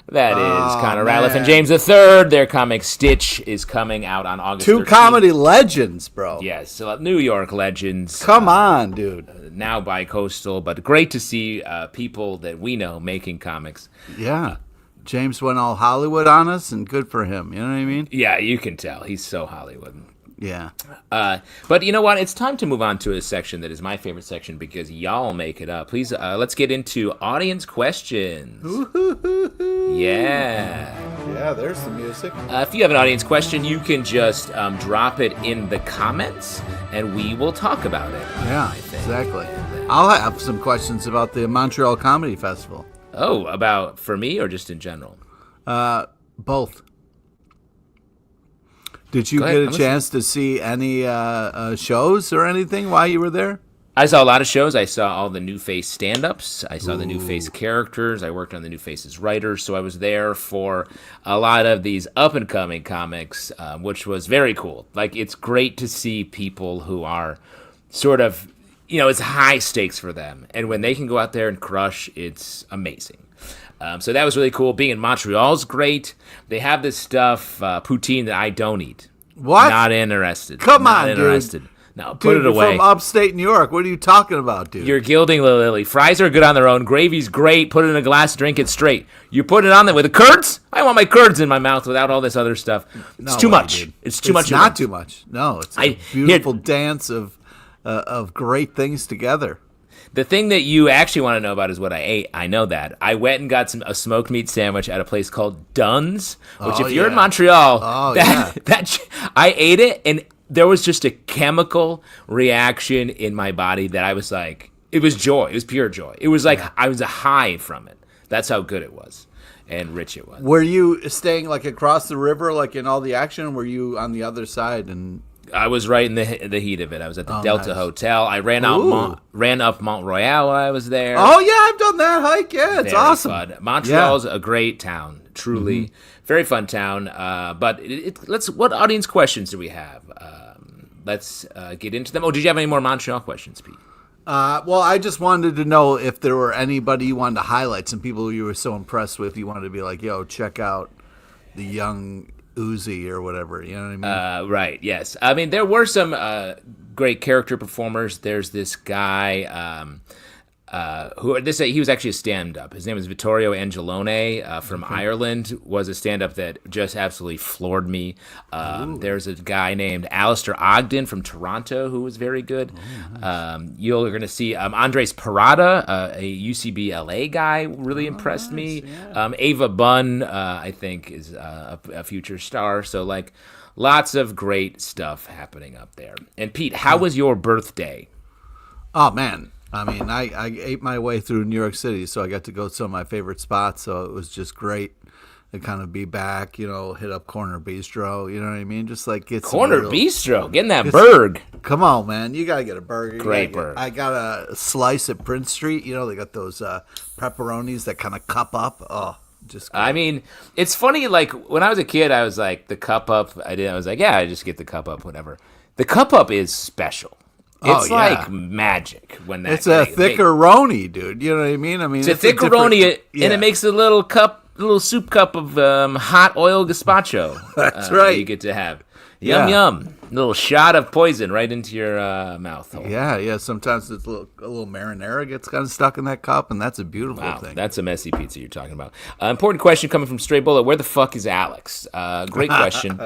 That is Connor Ratliff and man. James III. Their comic Stitch is coming out on August 13th. Two comedy legends, bro. Yes, so New York legends. Come on, dude. Now bi-coastal, but great to see people that we know making comics. Yeah. James went all Hollywood on us, and good for him. You know what I mean? Yeah, you can tell. He's so Hollywood. Yeah. But you know what? It's time to move on to a section that is my favorite section because y'all make it up. Please, let's get into audience questions. Yeah. Yeah, there's the music. If you have an audience question, you can just drop it in the comments, and we will talk about it. Yeah, exactly. I'll have some questions about the Montreal Comedy Festival. Oh, about for me or just in general? Both. Did you Go get ahead, a I'm chance to see any shows or anything while you were there? I saw a lot of shows. I saw all the New Face stand-ups. I saw the New Face characters. I worked on the New Faces writers, so I was there for a lot of these up-and-coming comics, which was very cool. Like, it's great to see people who are sort of, it's high stakes for them. And when they can go out there and crush, it's amazing. So that was really cool. Being in Montreal is great. They have this stuff, poutine, that I don't eat. What? Not interested. Come Not on, interested. dude. No, put it away. From upstate New York. What are you talking about, dude? You're gilding the lily. Fries are good on their own. Gravy's great. Put it in a glass, drink it straight. You put it on there with the curds? I want my curds in my mouth without all this other stuff. It's too much. Dude. It's too much. It's not too much. No, it's a beautiful dance of great things together. The thing that you actually want to know about is what I ate. I know that. I went and got a smoked meat sandwich at a place called Dunn's, which if you're in Montreal, I ate it, and there was just a chemical reaction in my body that I was like, it was joy. It was pure joy. It was like I was a high from it. That's how good it was and rich it was. Were you staying like across the river, like in all the action? Or were you on the other side? And I was right in the heat of it. I was at the Delta Hotel. I ran up Mont Royal while I was there. Oh yeah, I've done that hike. Yeah, it's very awesome. Fun. Montreal's a great town. Truly, very fun town. But what audience questions do we have? Let's get into them. Oh, did you have any more Montreal questions, Pete? Well, I just wanted to know if there were anybody you wanted to highlight, some people you were so impressed with, you wanted to be like, yo, check out the young Uzi or whatever. You know what I mean? Right, yes. I mean, there were some great character performers. There's this guy he was actually a stand-up. His name is Vittorio Angelone from Ireland, was a stand-up that just absolutely floored me. There's a guy named Alistair Ogden from Toronto who was very good. Nice. You're going to see Andres Parada, a UCB LA guy, really impressed me. Yeah. Ava Bunn, I think, is a future star. So, like, lots of great stuff happening up there. And, Pete, how was your birthday? Oh, man. I mean, I ate my way through New York City, so I got to go to some of my favorite spots, so it was just great to kind of be back, hit up Corner Bistro, you know what I mean? Just like get Corner Bistro, getting that burg. Come on, man. You got to get a burger. Great burger. I got a slice at Prince Street. They got those pepperonis that kind of cup up. Oh, just great. I mean, it's funny, like, when I was a kid, I was like, the cup up, I was like, yeah, I just get the cup up, whatever. The cup up is special. It's like magic when that. It's a thicker roni, dude. You know what I mean? It's a thicker roni, and it makes a little soup cup of hot oil gazpacho. That's right. You get to have. Yum yum. A little shot of poison right into your mouth hole. Yeah. Sometimes it's a little marinara gets kind of stuck in that cup, and that's a beautiful thing. That's a messy pizza you're talking about. Important question coming from Stray Bullet. Where the fuck is Alex? Great question.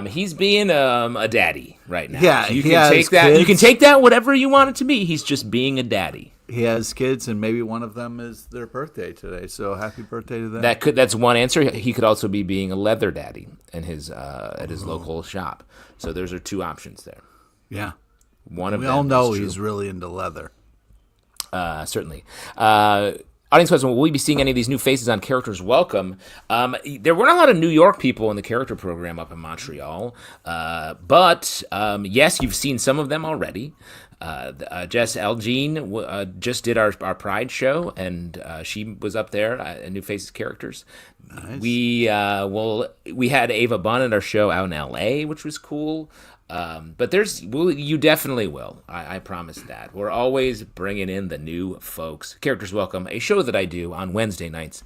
He's being a daddy right now. Yeah, so you can take that. Kids. You can take that whatever you want it to be. He's just being a daddy. He has kids, and maybe one of them is their birthday today. So happy birthday to them. That's one answer. He could also be being a leather daddy in his at his local shop. So those are two options there. Yeah, one of them. We all know he's really into leather. Certainly. Audience question, will we be seeing any of these new faces on Characters Welcome? There weren't a lot of New York people in the character program up in Montreal. But yes, you've seen some of them already. Jess Elgene just did our Pride show, and she was up there at New Faces Characters. Nice. We had Ava Bunn at our show out in LA, which was cool. But you definitely will. I promise that. We're always bringing in the new folks. Characters Welcome, a show that I do on Wednesday nights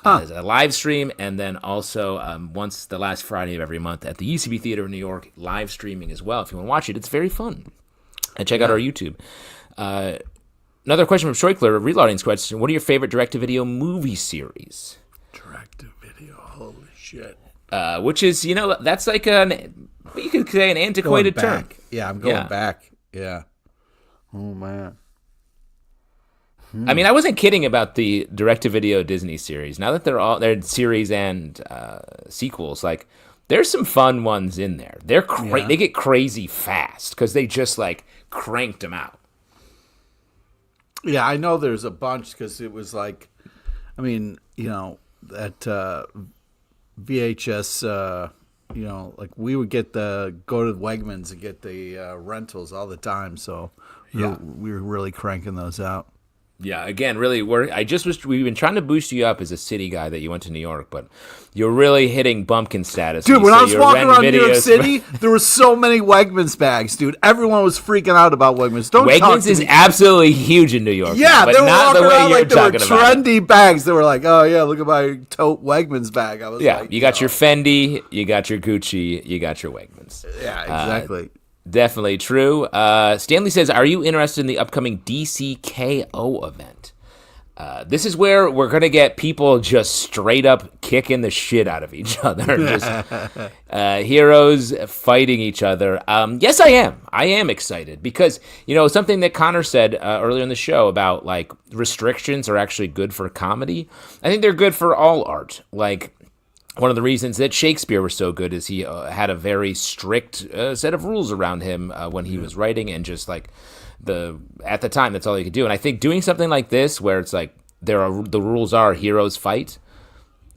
as a live stream, and then also once the last Friday of every month at the UCB Theater in New York, live streaming as well. If you want to watch it, it's very fun. And check out our YouTube. Another question from Schreukler, real audience question. What are your favorite direct-to-video movie series? Direct-to-video, holy shit. Which is, that's like you could say an antiquated term. Yeah, I'm going back. Yeah. Oh, man. I mean, I wasn't kidding about the direct-to-video Disney series. Now that they're series and sequels, like, there's some fun ones in there. They get crazy fast because they just, like, cranked them out. Yeah, I know there's a bunch because it was like, I mean, that VHS, like we would go to Wegmans and get the rentals all the time. So we're really cranking those out. Yeah, again, really, we've been trying to boost you up as a city guy that you went to New York, but you're really hitting bumpkin status. Dude, when I was walking around New York City, there were so many Wegmans bags, dude. Everyone was freaking out about Wegmans. Wegmans is absolutely huge in New York. Yeah, but they were not walking the way around you're like they were talking about trendy bags. They were like, oh, yeah, look at my tote Wegmans bag. I was like, you got your Fendi, you got your Gucci, you got your Wegmans. Yeah, exactly. Definitely true. Stanley says, are you interested in the upcoming DCKO event? This is where we're going to get people just straight up kicking the shit out of each other. Just, heroes fighting each other. Yes, I am. I am excited because, something that Connor said earlier in the show about, like, restrictions are actually good for comedy. I think they're good for all art. Like, one of the reasons that Shakespeare was so good is he had a very strict set of rules around him when he was writing, and just, like, at the time, that's all you could do. And I think doing something like this, where it's like the rules are heroes fight,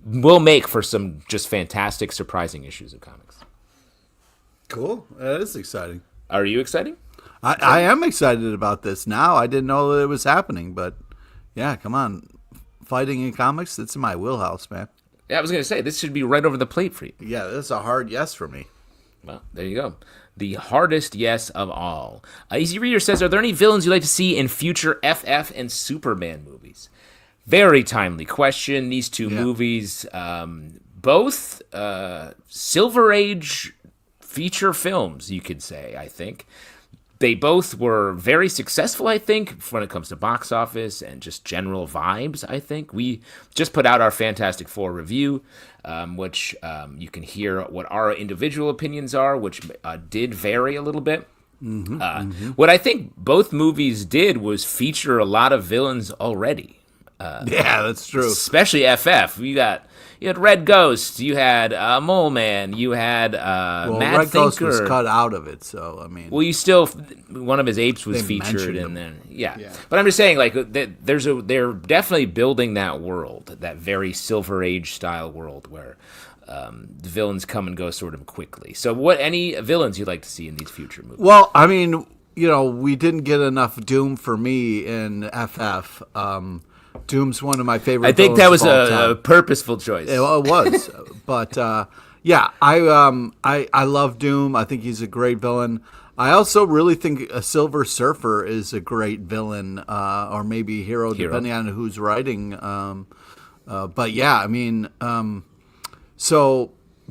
will make for some just fantastic, surprising issues of comics. Cool. That is exciting. Are you excited? I am excited about this now. I didn't know that it was happening, but yeah, come on. Fighting in comics, it's in my wheelhouse, man. Yeah, I was going to say, this should be right over the plate for you. Yeah, this is a hard yes for me. Well, there you go. The hardest yes of all. Easy Reader says, are there any villains you'd like to see in future FF and Superman movies? Very timely question. These two movies, both Silver Age feature films, you could say, I think. They both were very successful, I think, when it comes to box office and just general vibes, I think. We just put out our Fantastic Four review, which you can hear what our individual opinions are, which did vary a little bit. What I think both movies did was feature a lot of villains already. Yeah, that's true. Especially FF. You had Red Ghost, you had Mole Man, you had Mad Red Thinker. Ghost was cut out of it, so I mean. Well, one of his apes was featured in there. Yeah, but I'm just saying, like, they're definitely building that world, that very Silver Age style world where the villains come and go sort of quickly. So, any villains you'd like to see in these future movies? Well, I mean, we didn't get enough Doom for me in FF. Doom's one of my favorite. I think that was a purposeful choice. It was, but I love Doom. I think he's a great villain. I also really think a Silver Surfer is a great villain, or maybe hero, depending on who's writing. But yeah, I mean,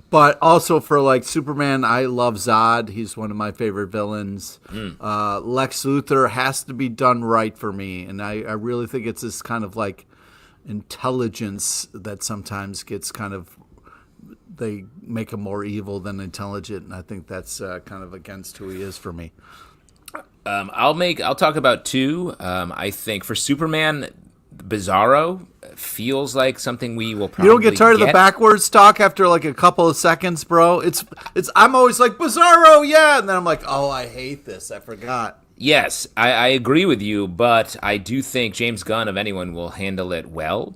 but also for like Superman, I love Zod. He's one of my favorite villains. Lex Luthor has to be done right for me. And I really think it's this kind of like intelligence that sometimes gets they make him more evil than intelligent. And I think that's kind of against who he is for me. I'll talk about two. I think for Superman, Bizarro feels like something we will probably You don't get tired of the backwards talk after like a couple of seconds, bro? It's I'm always like, Bizarro, yeah, and then I'm like, oh, I hate this. I forgot. Yes, I agree with you, but I do think James Gunn, of anyone, will handle it well.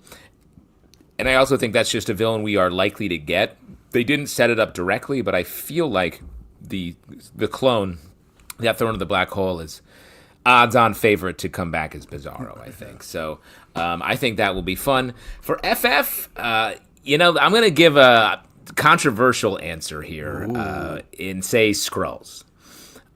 And I also think that's just a villain we are likely to get. They didn't set it up directly, but I feel like the clone that thrown in the black hole is odds-on favorite to come back as Bizarro, I think. So I think that will be fun. For FF, I'm going to give a controversial answer here and say Skrulls.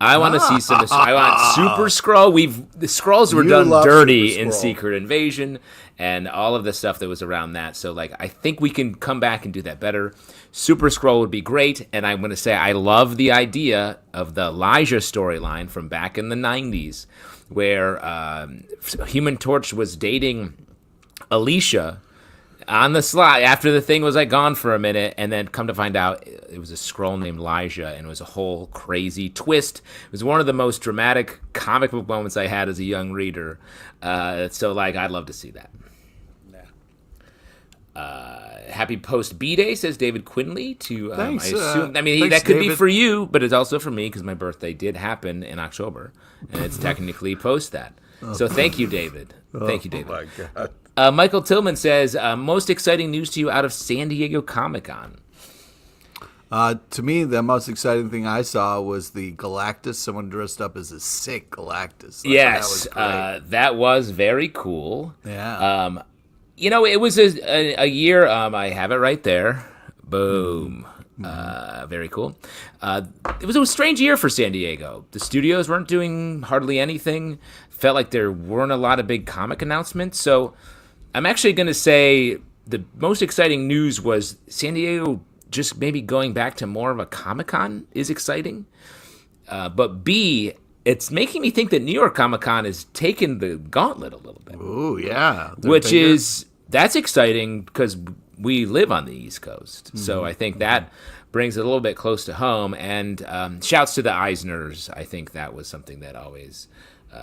I want to see some. I want Super Skrull. The Skrulls were done dirty in Secret Invasion and all of the stuff that was around that. So, like, I think we can come back and do that better. Super Skrull would be great, and I'm going to say I love the idea of the Elijah storyline from back in the 90s, where Human Torch was dating Alicia on the slide after the thing was like gone for a minute, and then come to find out it was a Skrull named Elijah, and it was a whole crazy twist. It was one of the most dramatic comic book moments I had as a young reader. So, like, I'd love to see that. Happy post B-Day, says David Quinley. Thanks, I assume. Thanks, that could David. be for you, but it's also for me because my birthday did happen in October, and it's technically post that. So thank you, David. Thank you, David. Oh my God. Michael Tillman says, most exciting news to you out of San Diego Comic-Con? To me, the most exciting thing I saw was the Galactus. Someone dressed up as a sick Galactus. Yes, that was very cool. Yeah. It was a year. I have it right there. Boom. Very cool. It was a strange year for San Diego. The studios weren't doing hardly anything. Felt like there weren't a lot of big comic announcements. So I'm actually going to say the most exciting news was San Diego just maybe going back to more of a Comic-Con is exciting. But B, it's making me think that New York Comic-Con is taking the gauntlet a little bit. Ooh, yeah. That's exciting because we live on the East Coast. Mm-hmm. So I think that brings it a little bit close to home. And shouts to the Eisners. I think that was something that always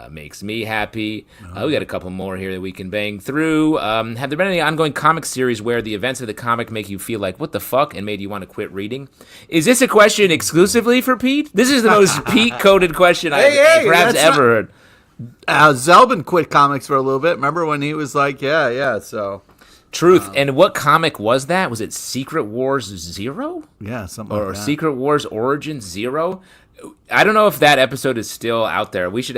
makes me happy. We got a couple more here that we can bang through. Have there been any ongoing comic series where the events of the comic make you feel like, what the fuck, and made you want to quit reading? Is this a question exclusively for Pete? This is the most Pete-coded question I've perhaps ever heard. Zelbin quit comics for a little bit. Remember when he was like, yeah, so... Truth. And what comic was that? Was it Secret Wars 0? Yeah, something like that. Or Secret Wars Origins 0? I don't know if that episode is still out there. We should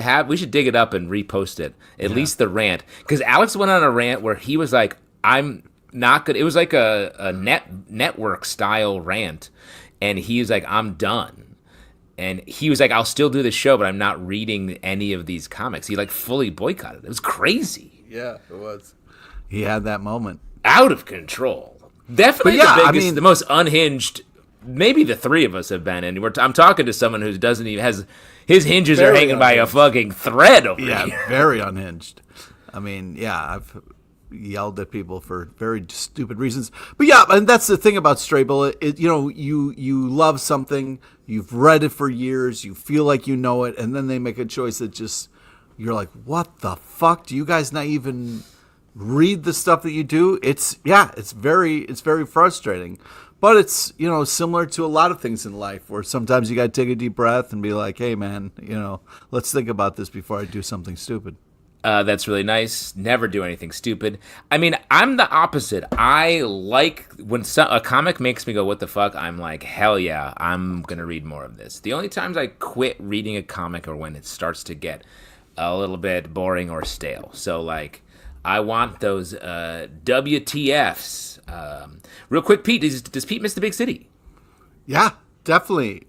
dig it up and repost it. At least the rant. Because Alex went on a rant where he was like, I'm not good. It was like a network style rant. And he was like, I'm done. And he was like, I'll still do the show, but I'm not reading any of these comics. He like fully boycotted. It was crazy. Yeah, it was. He had that moment. Out of control. Definitely the biggest, the most unhinged. Maybe the three of us have been, and I'm talking to someone who doesn't even has his hinges are hanging by a fucking thread over here. Yeah, very unhinged. I mean, I've yelled at people for very stupid reasons, but and that's the thing about Stray Bullet. You love something, you've read it for years, you feel like you know it, and then they make a choice that just you're like, what the fuck? Do you guys not even read the stuff that you do? It's very frustrating. But it's, similar to a lot of things in life where sometimes you got to take a deep breath and be like, hey, man, let's think about this before I do something stupid. That's really nice. Never do anything stupid. I mean, I'm the opposite. I like when a comic makes me go, what the fuck? I'm like, hell yeah, I'm going to read more of this. The only times I quit reading a comic are when it starts to get a little bit boring or stale. So, like, I want those WTFs. Real quick, Pete, does Pete miss the big city? Yeah, definitely.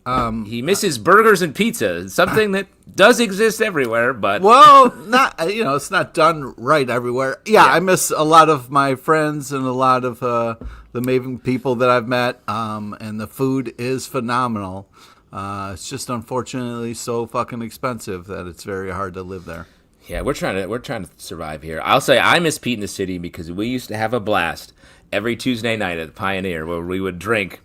He misses burgers and pizza, something that does exist everywhere, but... Well, not it's not done right everywhere. Yeah, I miss a lot of my friends and a lot of the amazing people that I've met, and the food is phenomenal. It's just unfortunately so fucking expensive that it's very hard to live there. Yeah, we're trying to survive here. I'll say I miss Pete in the city because we used to have a blast every Tuesday night at the Pioneer where we would drink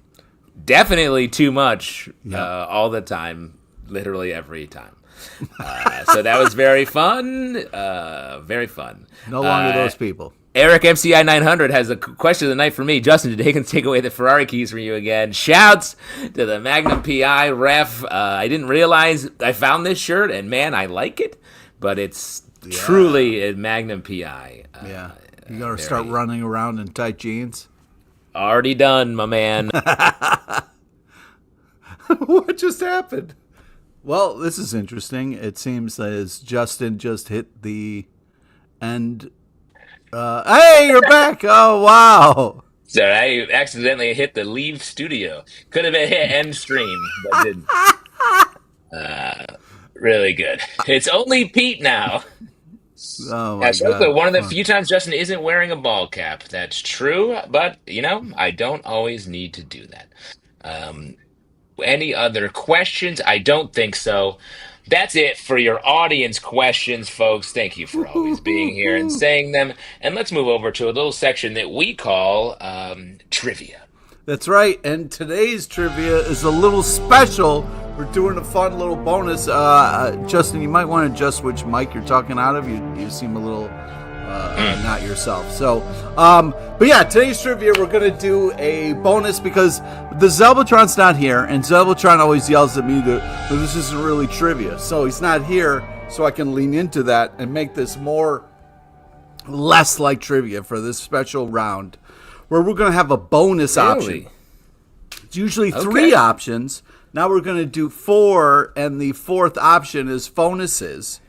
definitely too much all the time, literally every time. So that was very fun. Very fun. No longer those people. Eric MCI 900 has a question of the night for me. Justin, today can take away the Ferrari keys from you again. Shouts to the Magnum PI ref. I didn't realize I found this shirt, and man, I like it. But it's truly a Magnum PI. You got to start running around in tight jeans? Already done, my man. What just happened? Well, this is interesting. It seems as Justin just hit the end. Hey, you're back. Oh, wow. Sorry, I accidentally hit the leave studio. Could have hit end stream, but didn't. Really good. It's only Pete now. Oh my God. Also one of the few times Justin isn't wearing a ball cap. That's true, but, I don't always need to do that. Any other questions? I don't think so. That's it for your audience questions, folks. Thank you for always being here and saying them. And let's move over to a little section that we call trivia. That's right. And today's trivia is a little special. We're doing a fun little bonus. Justin, you might want to adjust which mic you're talking out of. You seem a little not yourself. So, but yeah, today's trivia, we're going to do a bonus because the Zelbatron's not here. And Zelbatron always yells at me that this isn't really trivia. So he's not here. So I can lean into that and make this less like trivia for this special round, where we're going to have a bonus option. It's usually 3 options. Now we're going to do 4, and the 4th option is phonuses.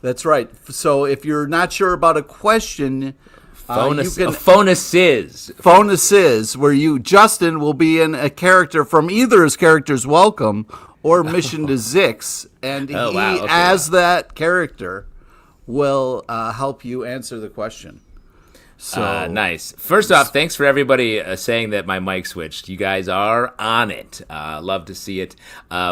That's right. So if you're not sure about a question, phonuses, where Justin will be in a character from either his character's Welcome or Mission to Zix, and as that character will help you answer the question. So nice. First off, thanks for everybody saying that my mic switched. You guys are on it. Love to see it.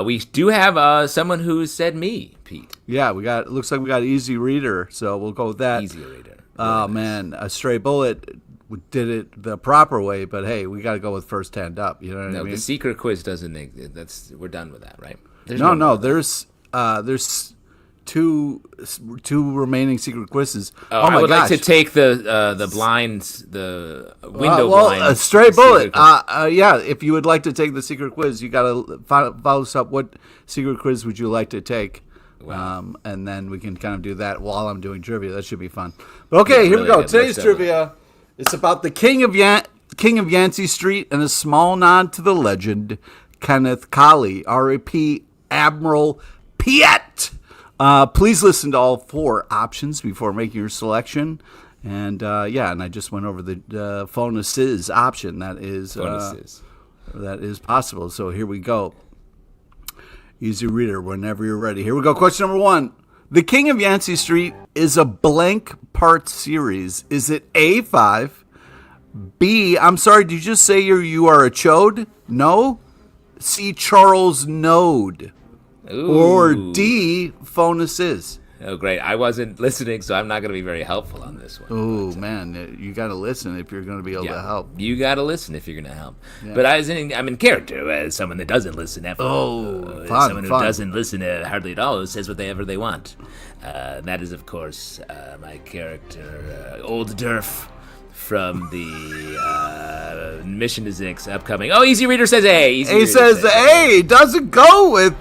We do have someone who said me, Pete. Yeah, looks like we got Easy Reader, so we'll go with that. Easy Reader. Oh man, a Stray Bullet did it the proper way, but hey, we got to go with First Hand Up. You know what I mean? The secret quiz doesn't. We're done with that, right? There's two remaining secret quizzes. I would like to take the blinds, the window blinds. A Stray Bullet. Yeah, if you would like to take the secret quiz, you got to follow us up. What secret quiz would you like to take? Wow. And then we can kind of do that while I'm doing trivia. That should be fun. But okay, here we go. Today's trivia is about the King of Yancey Street and a small nod to the legend, Kenneth Colley, R.A.P. Admiral Piet. Please listen to all 4 options before making your selection. And and I just went over the phonuses option. That is possible. So here we go. Easy Reader, whenever you're ready. Here we go. Question number 1. The King of Yancey Street is a blank part series. Is it A5? B, I'm sorry, did you just say you are a chode? No? C, Charles Node. Ooh. Or D, phonuses. Oh, great. I wasn't listening, so I'm not going to be very helpful on this one. Oh, man. You got to listen if you're going to be able to help. You got to listen if you're going to help. Yeah. But I'm in character as someone that doesn't listen ever. Someone who doesn't listen hardly at all, who says whatever they want. That is, of course, my character, Old Durf, from the Mission to Zix upcoming. Oh, Easy Reader says A. He says A. Doesn't go with...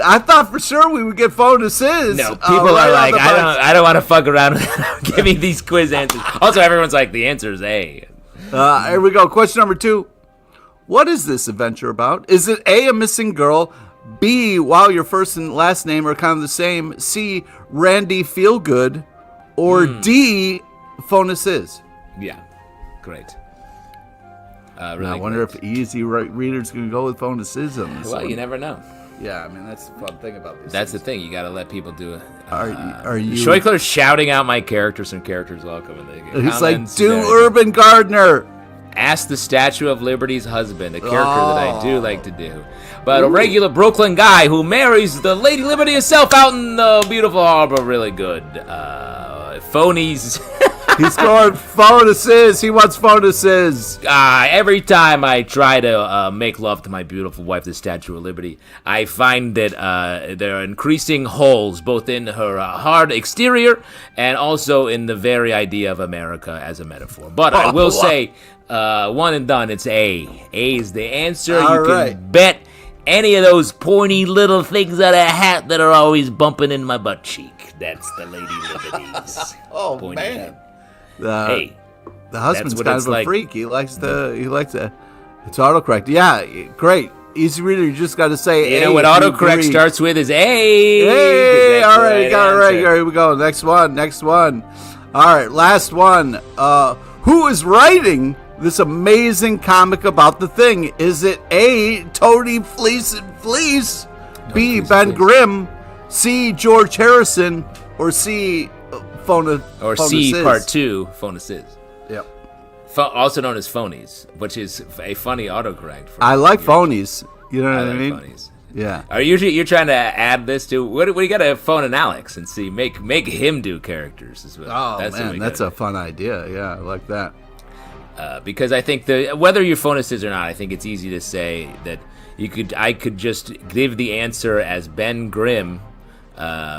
I thought for sure we would get phonuses. No, people are like, I don't want to fuck around giving these quiz answers. Also, everyone's like, the answer is A. Here we go. Question number 2. What is this adventure about? Is it A, a missing girl? B, wow, your first and last name are kind of the same? C, Randy Feelgood? Or D, phonuses? Yeah, great. Really I wonder if Easy Reader's going to go with phonuses on this one. You never know. Yeah, I mean, that's the fun thing about this. That's the thing. You got to let people do it. Are you... Schweikler's shouting out my characters and characters welcome. And he's like, do Urban Gardener. Ask the Statue of Liberty's husband, a character that I do like to do. But a regular Brooklyn guy who marries the Lady Liberty herself out in the beautiful harbor. Really good. Phonies. He's going phonuses. He wants phonuses. Every time I try to make love to my beautiful wife, the Statue of Liberty, I find that there are increasing holes both in her hard exterior and also in the very idea of America as a metaphor. But I will say, one and done, it's A. A is the answer. You can bet any of those pointy little things on a hat that are always bumping in my butt cheek. That's the Lady Liberty's. Pointy man. Hat. Hey, the husband's kind of a freak. He likes to. It's autocorrect. Yeah, great. Easy Reader, you just got to say A. You know what autocorrect starts with is A. Hey, all right, got it right. Here we go. Next one. All right, last one. Who is writing this amazing comic about the Thing? Is it A, Tony Fleece and Fleece, B, Ben Grimm, C, George Harrison, or C, C, Part 2, phonuses. Yep. Also known as phonies, which is a funny autocorrect. I like phonies. You know what I mean? Phonies. Yeah. Are you're trying to add this to what we got to phone an Alex and see make him do characters as well. That's a fun idea. Yeah, I like that. Because I think whether you're phonuses or not, I think it's easy to say that I could just give the answer as Ben Grimm.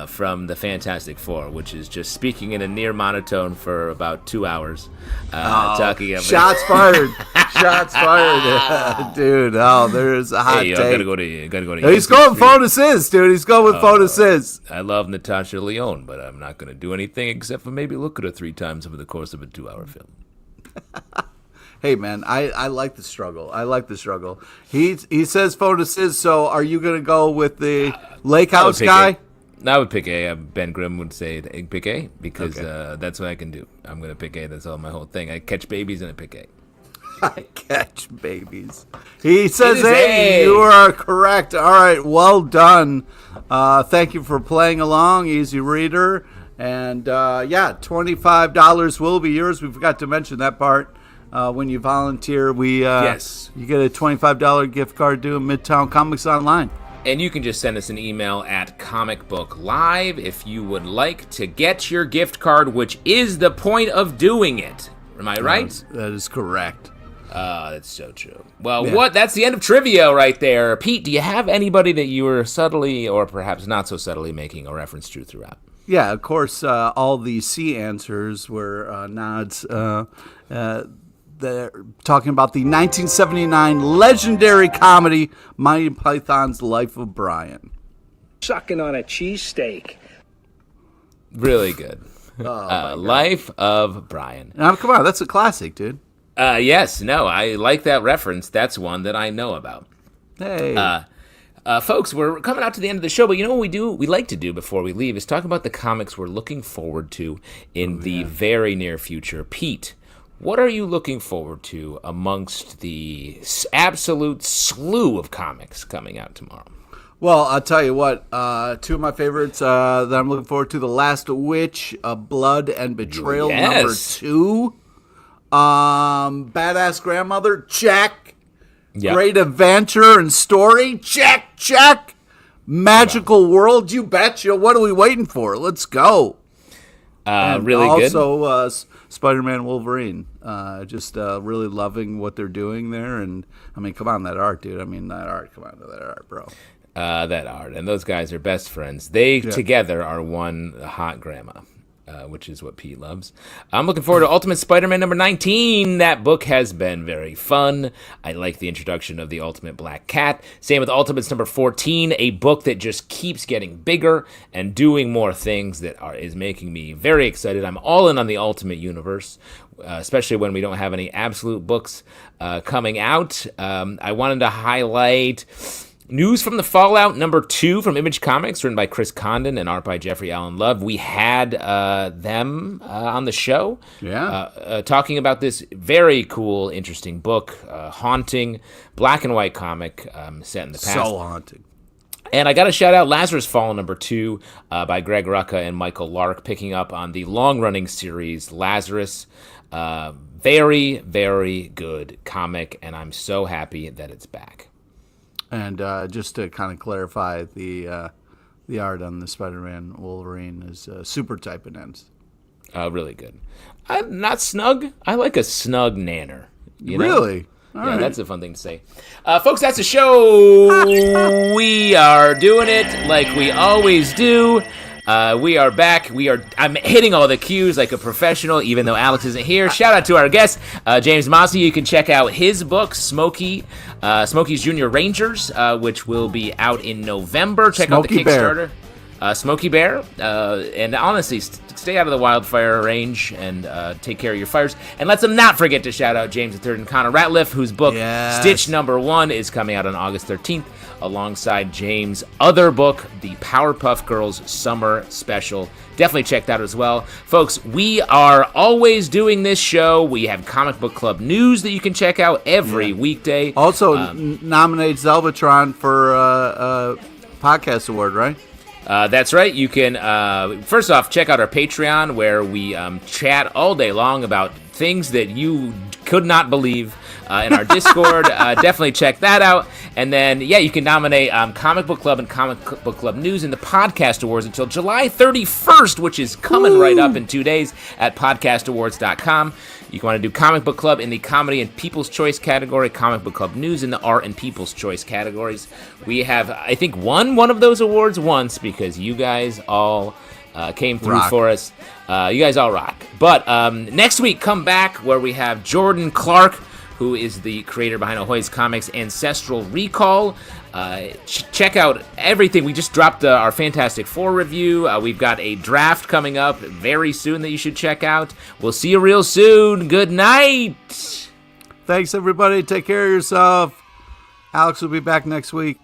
From the Fantastic Four, which is just speaking in a near monotone for about 2 hours, talking about shots fired, dude. Oh, there's a hot take. Gotta go to. He's going phonuses, dude. He's going with phonuses. I love Natasha Lyonne, but I'm not gonna do anything except for maybe look at her 3 times over the course of a 2-hour film. Hey, man, I like the struggle. He says phone assist, so are you going to go with the Lake House guy? I would pick A. Ben Grimm would say pick A because that's what I can do. I'm going to pick A. That's all my whole thing. I catch babies and I pick A. I catch babies. He says A. You are correct. All right, well done. Thank you for playing along, Easy Reader. And, $25 will be yours. We forgot to mention that part. When you volunteer, you get a $25 gift card to Midtown Comics Online. And you can just send us an email at Comic Book Live if you would like to get your gift card, which is the point of doing it. Am I right? That is correct. That's so true. Well, that's the end of trivia right there. Pete, do you have anybody that you were subtly or perhaps not so subtly making a reference to throughout? Yeah, of course, all the C answers were nods. They're talking about the 1979 legendary comedy Monty Python's Life of Brian. Sucking on a cheesesteak. Really good. Life of Brian. Come on, that's a classic, dude. Yes, no, I like that reference. That's one that I know about. Hey. Folks, we're coming out to the end of the show, but you know what we like to do before we leave is talk about the comics we're looking forward to in the very near future. Pete, what are you looking forward to amongst the absolute slew of comics coming out tomorrow? Well, I'll tell you what, two of my favorites that I'm looking forward to, The Last Witch, Blood and Betrayal, number 2. Badass Grandmother, check. Yep. Great Adventure and Story, check. Magical World, you betcha. What are we waiting for? Let's go. Really good. Also, Spider-Man Wolverine. Just really loving what they're doing there. And, I mean, come on, that art, dude. Come on, that art, bro. That art. And those guys are best friends. They together are one hot grandma, which is what Pete loves. I'm looking forward to Ultimate Spider-Man number 19. That book has been very fun. I like the introduction of the Ultimate Black Cat. Same with Ultimates number 14, a book that just keeps getting bigger and doing more things that is making me very excited. I'm all in on the Ultimate Universe, especially when we don't have any absolute books coming out. I wanted to highlight News from the Fallout number 2 from Image Comics, written by Chris Condon and art by Jeffrey Allen Love. We had them on the show talking about this very cool, interesting book, haunting, black and white comic set in the past. So haunting. And I got to shout out Lazarus Fallen number 2 by Greg Rucka and Michael Lark, picking up on the long-running series Lazarus. Very, very good comic, and I'm so happy that it's back. And just to kind of clarify, the art on the Spider-Man Wolverine is super type and ends. Really good. I'm not snug. I like a snug nanner. You know? Really? All right. That's a fun thing to say. Folks, that's a show. We are doing it like we always do. We are back. I'm hitting all the cues like a professional, even though Alex isn't here. Shout out to our guest, James Mascia. You can check out his book, Smokey's Junior Rangers, which will be out in November. Check out the Kickstarter. Smokey Bear. And honestly, stay out of the wildfire range and take care of your fires. And let's not forget to shout out James III Connor Ratliff, whose book, Stitch number 1, is coming out on August 13th. Alongside James' other book, the Powerpuff Girls Summer Special. Definitely check that as well. Folks, we are always doing this show. We have Comic Book Club news that you can check out every weekday. Also, nominate Zelvatron for a podcast award, right? That's right. You can, first off, check out our Patreon, where we chat all day long about things that you could not believe. In our Discord, definitely check that out. And then, you can nominate Comic Book Club and Comic Book Club News in the Podcast Awards until July 31st, which is coming right up in 2 days at podcastawards.com. You can want to do Comic Book Club in the Comedy and People's Choice category, Comic Book Club News in the Art and People's Choice categories. We have, I think, won one of those awards once because you guys all came through for us. You guys all rock. But next week, come back where we have Jordan Clark, who is the creator behind Ahoy's Comics Ancestral Recall. Check out everything. We just dropped our Fantastic Four review. We've got a draft coming up very soon that you should check out. We'll see you real soon. Good night. Thanks, everybody. Take care of yourself. Alex will be back next week.